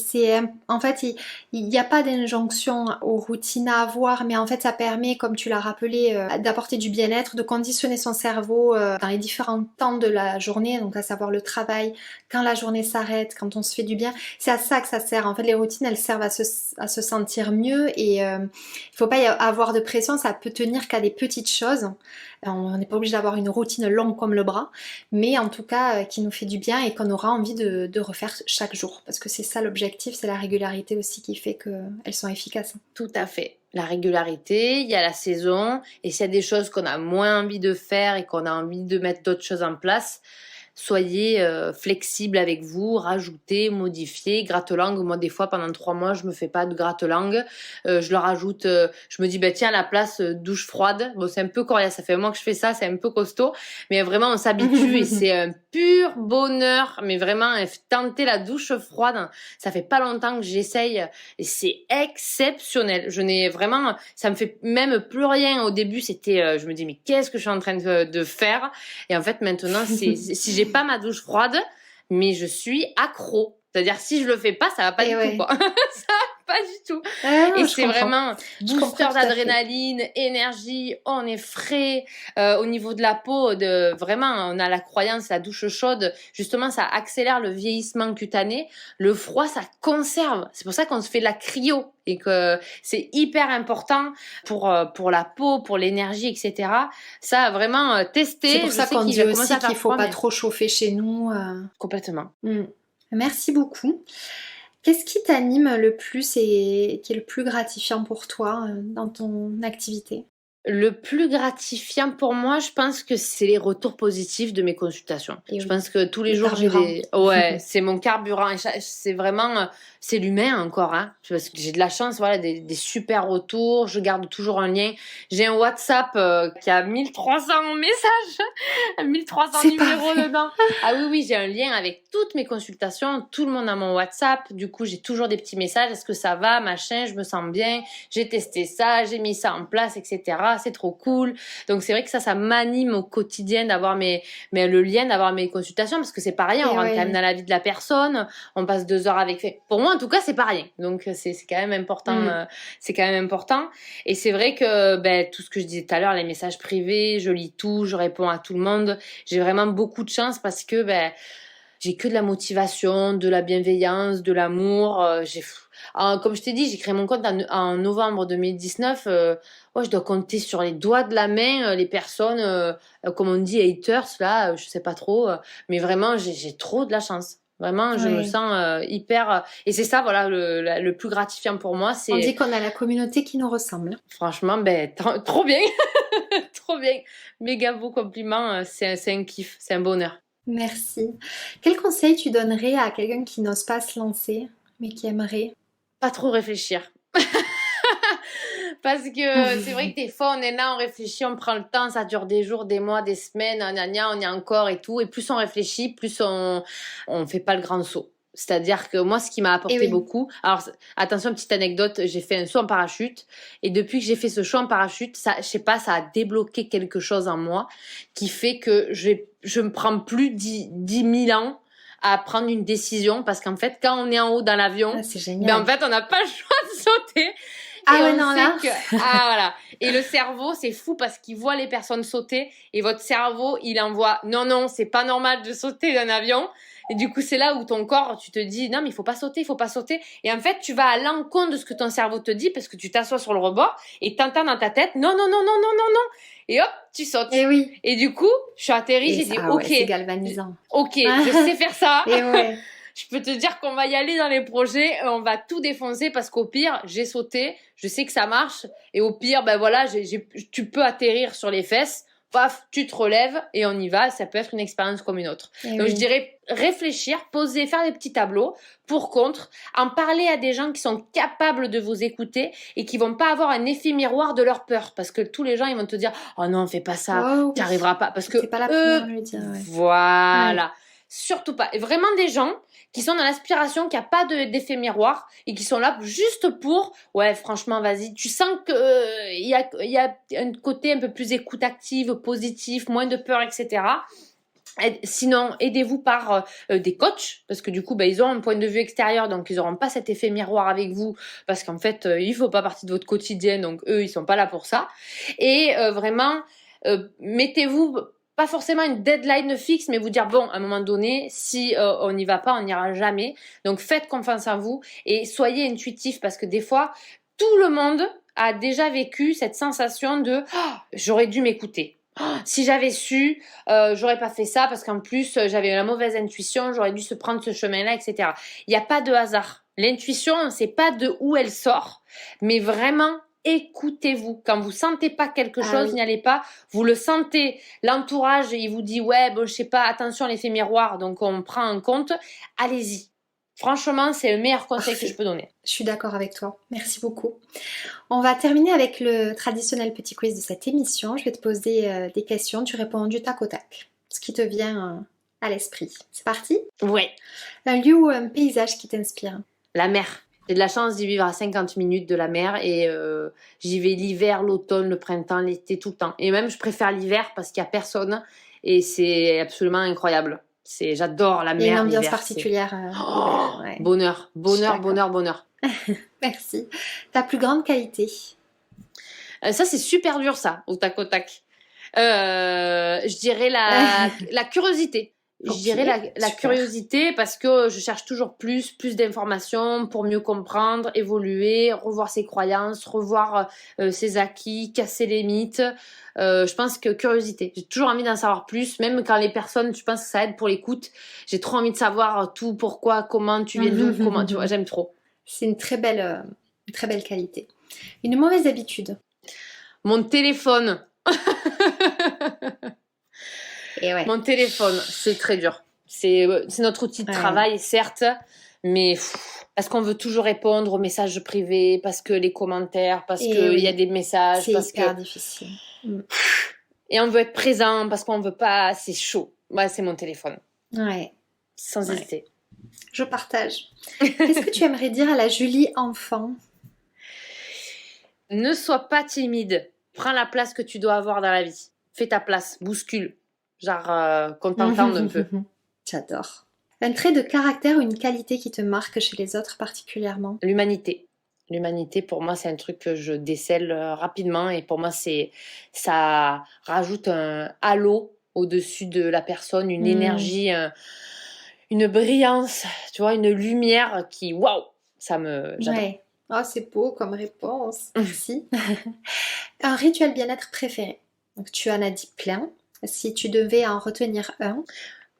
en fait, il n'y a pas d'injonction aux routines à avoir, mais en fait, ça permet, comme tu l'as rappelé, d'apporter du bien-être, de conditionner son cerveau dans les différents temps de la journée, donc à savoir le travail, quand la journée s'arrête, quand on se fait du bien. C'est à ça que ça sert. En fait, les routines, elles servent à se sentir mieux et il faut pas y avoir de pression, ça peut tenir qu'à des petites choses. On n'est pas obligé d'avoir une routine longue comme le bras, mais en tout cas qui nous fait du bien et qu'on aura envie de refaire chaque jour. Parce que c'est ça l'objectif, c'est la régularité aussi qui fait qu'elles sont efficaces. Tout à fait. la régularité, il y a la saison, et s'il y a des choses qu'on a moins envie de faire et qu'on a envie de mettre d'autres choses en place, soyez flexible avec vous, rajoutez, modifiez. Gratte-langue, moi des fois pendant 3 mois je me fais pas de gratte-langue, je le rajoute, je me dis bah tiens à la place douche froide. Bon c'est un peu coriace, ça fait un mois que je fais ça, c'est un peu costaud, mais vraiment on s'habitue et c'est un pur bonheur. Mais vraiment tenter la douche froide, ça fait pas longtemps que j'essaye et c'est exceptionnel. Je n'ai vraiment, ça me fait même plus rien. Au début c'était, je me dis mais qu'est-ce que je suis en train de faire, et en fait maintenant si j'ai pas ma douche froide, mais je suis accro. C'est-à-dire si je le fais pas, ça va pas du tout quoi. Ça va pas du tout. Et c'est vraiment booster d'adrénaline, énergie, on est frais. Au niveau de la peau, vraiment, on a la croyance, la douche chaude, justement, ça accélère le vieillissement cutané. Le froid, ça conserve. C'est pour ça qu'on se fait de la cryo et que c'est hyper important pour la peau, pour l'énergie, etc. Ça, vraiment, tester. C'est pour ça qu'on dit aussi qu'il faut pas trop chauffer chez nous. Complètement. Merci beaucoup. Qu'est-ce qui t'anime le plus et qui est le plus gratifiant pour toi dans ton activité? Le plus gratifiant pour moi, je pense que c'est les retours positifs de mes consultations. Je pense que tous les jours, j'ai des... Ouais, c'est mon carburant. Et c'est vraiment... C'est l'humain encore, hein. Parce que j'ai de la chance, voilà, des super retours. Je garde toujours un lien. J'ai un WhatsApp qui a 1300 messages, 1300 numéros dedans. Ah oui, j'ai un lien avec toutes mes consultations. Tout le monde a mon WhatsApp. Du coup, j'ai toujours des petits messages. Est-ce que ça va, machin, je me sens bien. J'ai testé ça, j'ai mis ça en place, etc. C'est trop cool. Donc c'est vrai que ça m'anime au quotidien d'avoir le lien, d'avoir mes consultations, parce que c'est pas rien, on rentre quand même dans la vie de la personne, on passe 2 heures avec. Pour moi en tout cas c'est pas rien. Donc c'est quand même important. C'est quand même important. Et c'est vrai que tout ce que je disais tout à l'heure, les messages privés, je lis tout, je réponds à tout le monde. J'ai vraiment beaucoup de chance parce que j'ai que de la motivation, de la bienveillance, de l'amour. Comme je t'ai dit, j'ai créé mon compte en novembre 2019. Je dois compter sur les doigts de la main les personnes, comme on dit, haters, là, je sais pas trop. Mais vraiment, j'ai trop de la chance. Vraiment, je me sens hyper... Et c'est ça, voilà, le plus gratifiant pour moi. On dit qu'on a la communauté qui nous ressemble. Franchement, trop bien. Trop bien. Méga beau compliment. C'est un kiff, c'est un bonheur. Merci. Quel conseil tu donnerais à quelqu'un qui n'ose pas se lancer, mais qui aimerait? Pas trop réfléchir. Parce que c'est vrai que des fois, on est là, on réfléchit, on prend le temps, ça dure des jours, des mois, des semaines, on y a encore et tout. Et plus on réfléchit, plus on fait pas le grand saut. C'est-à-dire que moi, ce qui m'a apporté beaucoup... Alors, attention, petite anecdote, j'ai fait un saut en parachute. Et depuis que j'ai fait ce saut en parachute, ça, je sais pas, ça a débloqué quelque chose en moi qui fait que je me prends plus 10 000 ans à prendre une décision. Parce qu'en fait, quand on est en haut dans l'avion, c'est génial. En fait, on n'a pas le choix de sauter. Voilà. Et le cerveau, c'est fou parce qu'il voit les personnes sauter et votre cerveau, il envoie non, c'est pas normal de sauter d'un avion. Et du coup, c'est là où ton corps, tu te dis non, mais il faut pas sauter. Et en fait, tu vas à l'encontre de ce que ton cerveau te dit parce que tu t'assois sur le rebord et t'entends dans ta tête non. Et hop, tu sautes. Et du coup, je suis atterrie, j'ai dit ok. C'est galvanisant. Ok, je sais faire ça. Je peux te dire qu'on va y aller dans les projets, on va tout défoncer parce qu'au pire, j'ai sauté, je sais que ça marche. Et au pire, tu peux atterrir sur les fesses, paf, tu te relèves et on y va. Ça peut être une expérience comme une autre. Donc je dirais réfléchir, poser, faire des petits tableaux pour contre, en parler à des gens qui sont capables de vous écouter et qui vont pas avoir un effet miroir de leur peur. Parce que tous les gens, ils vont te dire « Oh non, fais pas ça, tu n'y arriveras pas. » Parce que c'est pas la première à le dire. Voilà. Surtout pas. Et vraiment des gens qui sont dans l'aspiration, qui a pas d'effet miroir et qui sont là juste pour, franchement, vas-y. Tu sens que il y a un côté un peu plus écoute active, positif, moins de peur, etc. Sinon, aidez-vous par des coachs, parce que du coup, ils ont un point de vue extérieur, donc ils n'auront pas cet effet miroir avec vous, parce qu'en fait, ils font pas partie de votre quotidien, donc eux, ils sont pas là pour ça. Et vraiment, mettez-vous pas forcément une deadline fixe, mais vous dire, bon, à un moment donné, si on n'y va pas, on n'ira jamais. Donc, faites confiance en vous et soyez intuitif parce que des fois, tout le monde a déjà vécu cette sensation de j'aurais dû m'écouter. Si j'avais su, j'aurais pas fait ça parce qu'en plus, j'avais la mauvaise intuition, j'aurais dû se prendre ce chemin-là, etc. Il n'y a pas de hasard. L'intuition, on ne sait pas de où elle sort, mais vraiment, écoutez-vous. Quand vous sentez pas quelque chose, oui. n'y allez pas. Vous le sentez. L'entourage, il vous dit, ouais, bon, je sais pas, attention, l'effet miroir, donc on prend en compte. Allez-y. Franchement, c'est le meilleur conseil que je peux donner. Je suis d'accord avec toi. Merci beaucoup. On va terminer avec le traditionnel petit quiz de cette émission. Je vais te poser des questions. Tu réponds du tac au tac. Ce qui te vient à l'esprit. C'est parti? Ouais. Un lieu ou un paysage qui t'inspire? La mer. J'ai de la chance d'y vivre à 50 minutes de la mer et j'y vais l'hiver, l'automne, le printemps, l'été, tout le temps. Et même, je préfère l'hiver parce qu'il n'y a personne et c'est absolument incroyable. J'adore la mer. Il y a une ambiance l'hiver, particulière. Ouais. Bonheur, bonheur. Merci. Ta plus grande qualité? Ça, c'est super dur, ça, au tac au tac. Je dirais la curiosité. Je dirais la curiosité parce que je cherche toujours plus d'informations pour mieux comprendre, évoluer, revoir ses croyances, revoir ses acquis, casser les mythes. Je pense que curiosité. J'ai toujours envie d'en savoir plus, même quand les personnes, je pense que ça aide pour l'écoute. J'ai trop envie de savoir tout, pourquoi, comment, tu viens d'où, comment, tu vois, j'aime trop. C'est une très belle qualité. Une mauvaise habitude? Mon téléphone. Et ouais. Mon téléphone, c'est très dur. C'est notre outil de travail, certes, mais parce qu'on veut toujours répondre aux messages privés, parce que les commentaires, parce qu'il y a des messages. C'est hyper difficile. Et on veut être présent, parce qu'on veut pas... C'est chaud. Ouais, c'est mon téléphone. Ouais. Sans hésiter. Je partage. Qu'est-ce que tu aimerais dire à la Julie enfant? Ne sois pas timide. Prends la place que tu dois avoir dans la vie. Fais ta place, bouscule. Genre, qu'on t'entende un peu. J'adore. Un trait de caractère ou une qualité qui te marque chez les autres particulièrement? L'humanité. L'humanité, pour moi, c'est un truc que je décèle rapidement. Et pour moi, ça rajoute un halo au-dessus de la personne, une énergie, une brillance, tu vois, une lumière qui, waouh, j'adore. Ouais. Oh, c'est beau comme réponse. Merci. Un rituel bien-être préféré? Donc, tu en as dit plein. Si tu devais en retenir un?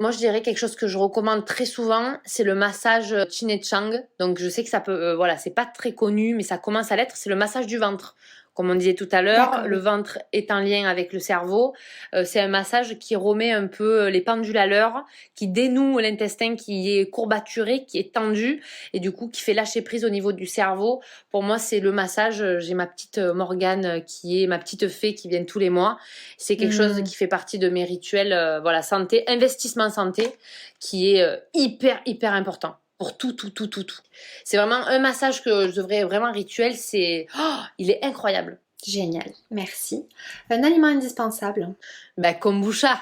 Moi, je dirais quelque chose que je recommande très souvent, c'est le massage Chin et Chang. Donc, je sais que ça peut, voilà, c'est pas très connu, mais ça commence à l'être. C'est le massage du ventre. Comme on disait tout à l'heure, le ventre est en lien avec le cerveau. C'est un massage qui remet un peu les pendules à l'heure, qui dénoue l'intestin qui est courbaturé, qui est tendu, et du coup qui fait lâcher prise au niveau du cerveau. Pour moi, c'est le massage. J'ai ma petite Morgane qui est ma petite fée qui vient tous les mois. C'est quelque chose qui fait partie de mes rituels, voilà, santé, investissement santé, qui est hyper important. Pour tout. C'est vraiment un massage que je devrais vraiment rituel, il est incroyable. Génial, merci. Un aliment indispensable? Kombucha.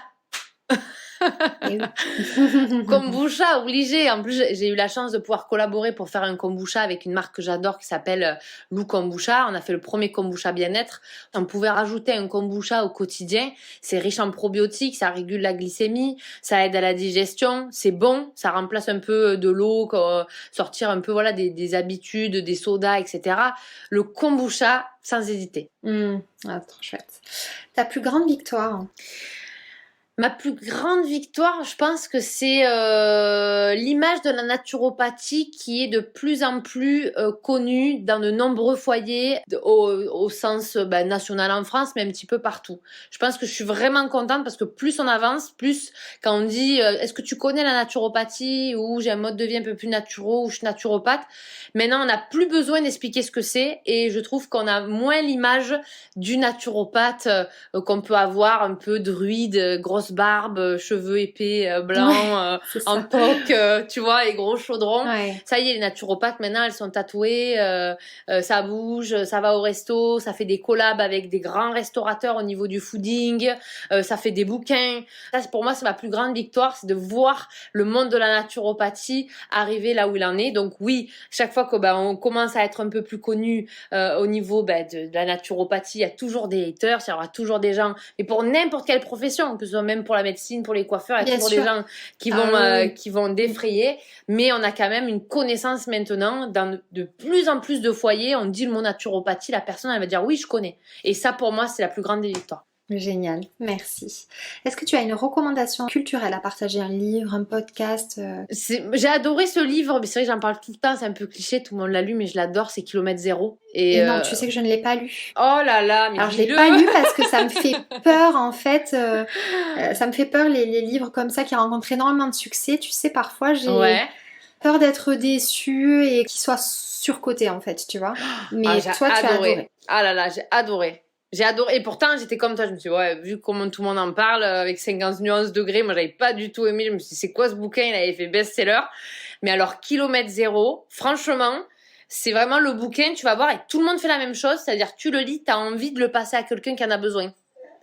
Kombucha, obligé. En plus, j'ai eu la chance de pouvoir collaborer pour faire un kombucha avec une marque que j'adore qui s'appelle Lou Kombucha. On a fait le premier kombucha bien-être. On pouvait rajouter un kombucha au quotidien. C'est riche en probiotiques, ça régule la glycémie, ça aide à la digestion, c'est bon, ça remplace un peu de l'eau, sortir un peu voilà des habitudes, des sodas, etc. Le kombucha, sans hésiter. Ah, trop chouette. Ta plus grande victoire? Ma plus grande victoire, je pense que c'est l'image de la naturopathie qui est de plus en plus connue dans de nombreux foyers au sens national en France, mais un petit peu partout. Je pense que je suis vraiment contente parce que plus on avance, plus quand on dit est-ce que tu connais la naturopathie ou j'ai un mode de vie un peu plus naturo ou je suis naturopathe, maintenant on n'a plus besoin d'expliquer ce que c'est et je trouve qu'on a moins l'image du naturopathe qu'on peut avoir un peu druide, grosse barbe, cheveux épais, blancs, en toque, tu vois, et gros chaudrons. Ouais. Ça y est, les naturopathes, maintenant, elles sont tatouées, ça bouge, ça va au resto, ça fait des collabs avec des grands restaurateurs au niveau du fooding, ça fait des bouquins. Ça, pour moi, c'est ma plus grande victoire, c'est de voir le monde de la naturopathie arriver là où il en est. Donc oui, chaque fois que on commence à être un peu plus connu au niveau de la naturopathie, il y a toujours des haters, il y aura toujours des gens, mais pour n'importe quelle profession, que ce soit même pour la médecine, pour les coiffeurs, il y a toujours des gens qui vont défrayer, mais on a quand même une connaissance maintenant, dans de plus en plus de foyers, on dit le mot naturopathie, la personne elle va dire oui je connais, et ça pour moi c'est la plus grande des victoires. Génial, merci. Est-ce que tu as une recommandation culturelle à partager, un livre, un podcast J'ai adoré ce livre, mais c'est vrai que j'en parle tout le temps, c'est un peu cliché, tout le monde l'a lu, mais je l'adore, c'est Kilomètre Zéro. Et non, tu sais que je ne l'ai pas lu. Oh là là, mais alors je l'ai pas lu parce que ça me fait peur en fait. Ça me fait peur les livres comme ça qui rencontrent énormément de succès. Tu sais, parfois j'ai peur d'être déçue et qu'ils soient surcotés en fait, tu vois. Mais toi, tu as adoré. Ah là là, j'ai adoré. J'ai adoré. Et pourtant, j'étais comme toi. Je me suis dit, ouais, vu comment tout le monde en parle, avec 50 nuances degrés, moi, j'avais pas du tout aimé. Je me suis dit, c'est quoi ce bouquin? Il avait fait best-seller. Mais alors, Kilomètre Zéro, franchement, c'est vraiment le bouquin, tu vas voir, et tout le monde fait la même chose. C'est-à-dire, tu le lis, t'as envie de le passer à quelqu'un qui en a besoin.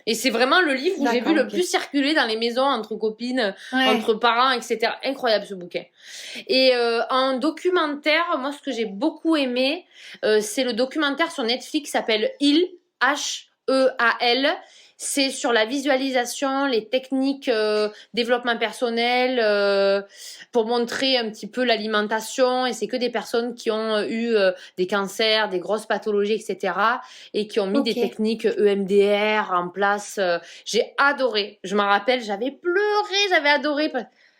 Et c'est vraiment le livre où j'ai vu le plus circuler dans les maisons, entre copines, entre parents, etc. Incroyable, ce bouquin. Et en documentaire, moi, ce que j'ai beaucoup aimé, c'est le documentaire sur Netflix qui s'appelle Il, H-E-A-L. C'est sur la visualisation, les techniques développement personnel, pour montrer un petit peu l'alimentation. Et c'est que des personnes qui ont eu des cancers, des grosses pathologies, etc. Et qui ont mis des techniques EMDR en place. J'ai adoré. Je m'en rappelle, j'avais pleuré, j'avais adoré.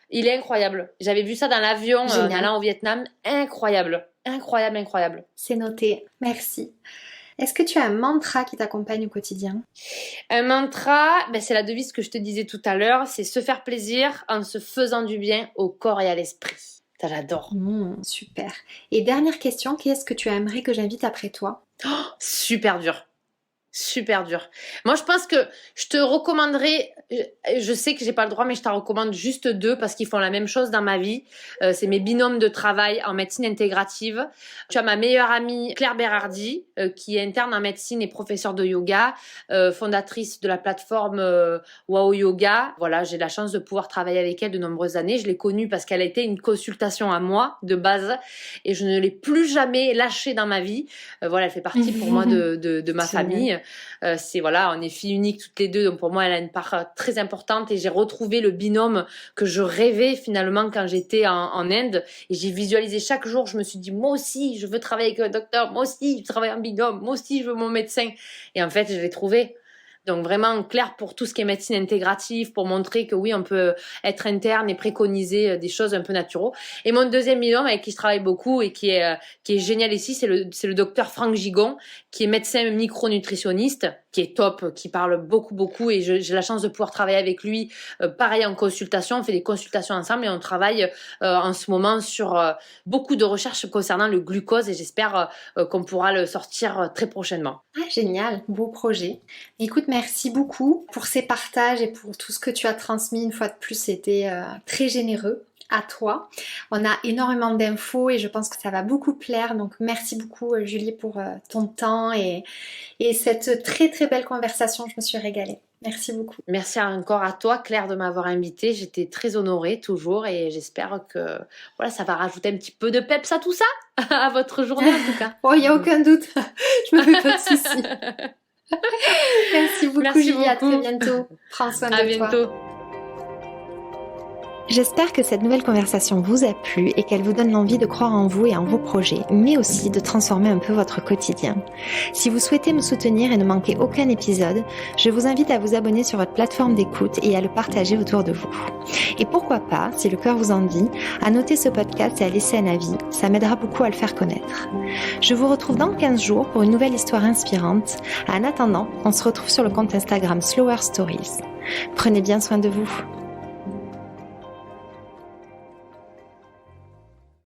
Il est incroyable. J'avais vu ça dans l'avion en allant au Vietnam. Incroyable. Incroyable, incroyable. C'est noté. Merci. Est-ce que tu as un mantra qui t'accompagne au quotidien? Un mantra, c'est la devise que je te disais tout à l'heure, c'est se faire plaisir en se faisant du bien au corps et à l'esprit. Ça, j'adore. Super. Et dernière question, qui est-ce que tu aimerais que j'invite après toi? Super dur. Super dur. Moi, je pense que je te recommanderais, je sais que j'ai pas le droit, mais je t'en recommande juste 2 parce qu'ils font la même chose dans ma vie. C'est mes binômes de travail en médecine intégrative. Tu as ma meilleure amie Claire Berardi, qui est interne en médecine et professeure de yoga, fondatrice de la plateforme Wow Yoga. Voilà, j'ai la chance de pouvoir travailler avec elle de nombreuses années. Je l'ai connue parce qu'elle a été une consultation à moi de base et je ne l'ai plus jamais lâchée dans ma vie. Voilà, elle fait partie pour moi de ma famille. C'est voilà, on est filles uniques toutes les deux, donc pour moi elle a une part très importante et j'ai retrouvé le binôme que je rêvais finalement quand j'étais en Inde et j'ai visualisé chaque jour. Je me suis dit moi aussi je veux travailler avec un docteur, moi aussi je travaille en binôme, moi aussi je veux mon médecin et en fait je l'ai trouvé. Donc vraiment clair pour tout ce qui est médecine intégrative, pour montrer que oui, on peut être interne et préconiser des choses un peu naturelles. Et mon deuxième binôme avec qui je travaille beaucoup et qui est génial ici, c'est le docteur Franck Gigon, qui est médecin micronutritionniste, qui est top, qui parle beaucoup et j'ai la chance de pouvoir travailler avec lui. Pareil en consultation, on fait des consultations ensemble et on travaille en ce moment sur beaucoup de recherches concernant le glucose et j'espère qu'on pourra le sortir très prochainement. Génial, beau projet. Écoute, merci beaucoup pour ces partages et pour tout ce que tu as transmis. Une fois de plus, c'était très généreux. À toi. On a énormément d'infos et je pense que ça va beaucoup plaire. Donc merci beaucoup Julie pour ton temps et cette très très belle conversation. Je me suis régalée. Merci beaucoup. Merci encore à toi Claire de m'avoir invitée. J'étais très honorée toujours et j'espère que voilà, ça va rajouter un petit peu de peps à tout ça, à votre journée en tout cas. Il n'y a aucun doute. Je me fais pas de soucis. Merci beaucoup Julie. À très bientôt. Prends soin de toi. À bientôt. J'espère que cette nouvelle conversation vous a plu et qu'elle vous donne l'envie de croire en vous et en vos projets, mais aussi de transformer un peu votre quotidien. Si vous souhaitez me soutenir et ne manquer aucun épisode, je vous invite à vous abonner sur votre plateforme d'écoute et à le partager autour de vous. Et pourquoi pas, si le cœur vous en dit, à noter ce podcast et à laisser un avis, ça m'aidera beaucoup à le faire connaître. Je vous retrouve dans 15 jours pour une nouvelle histoire inspirante. En attendant, on se retrouve sur le compte Instagram Slower Stories. Prenez bien soin de vous.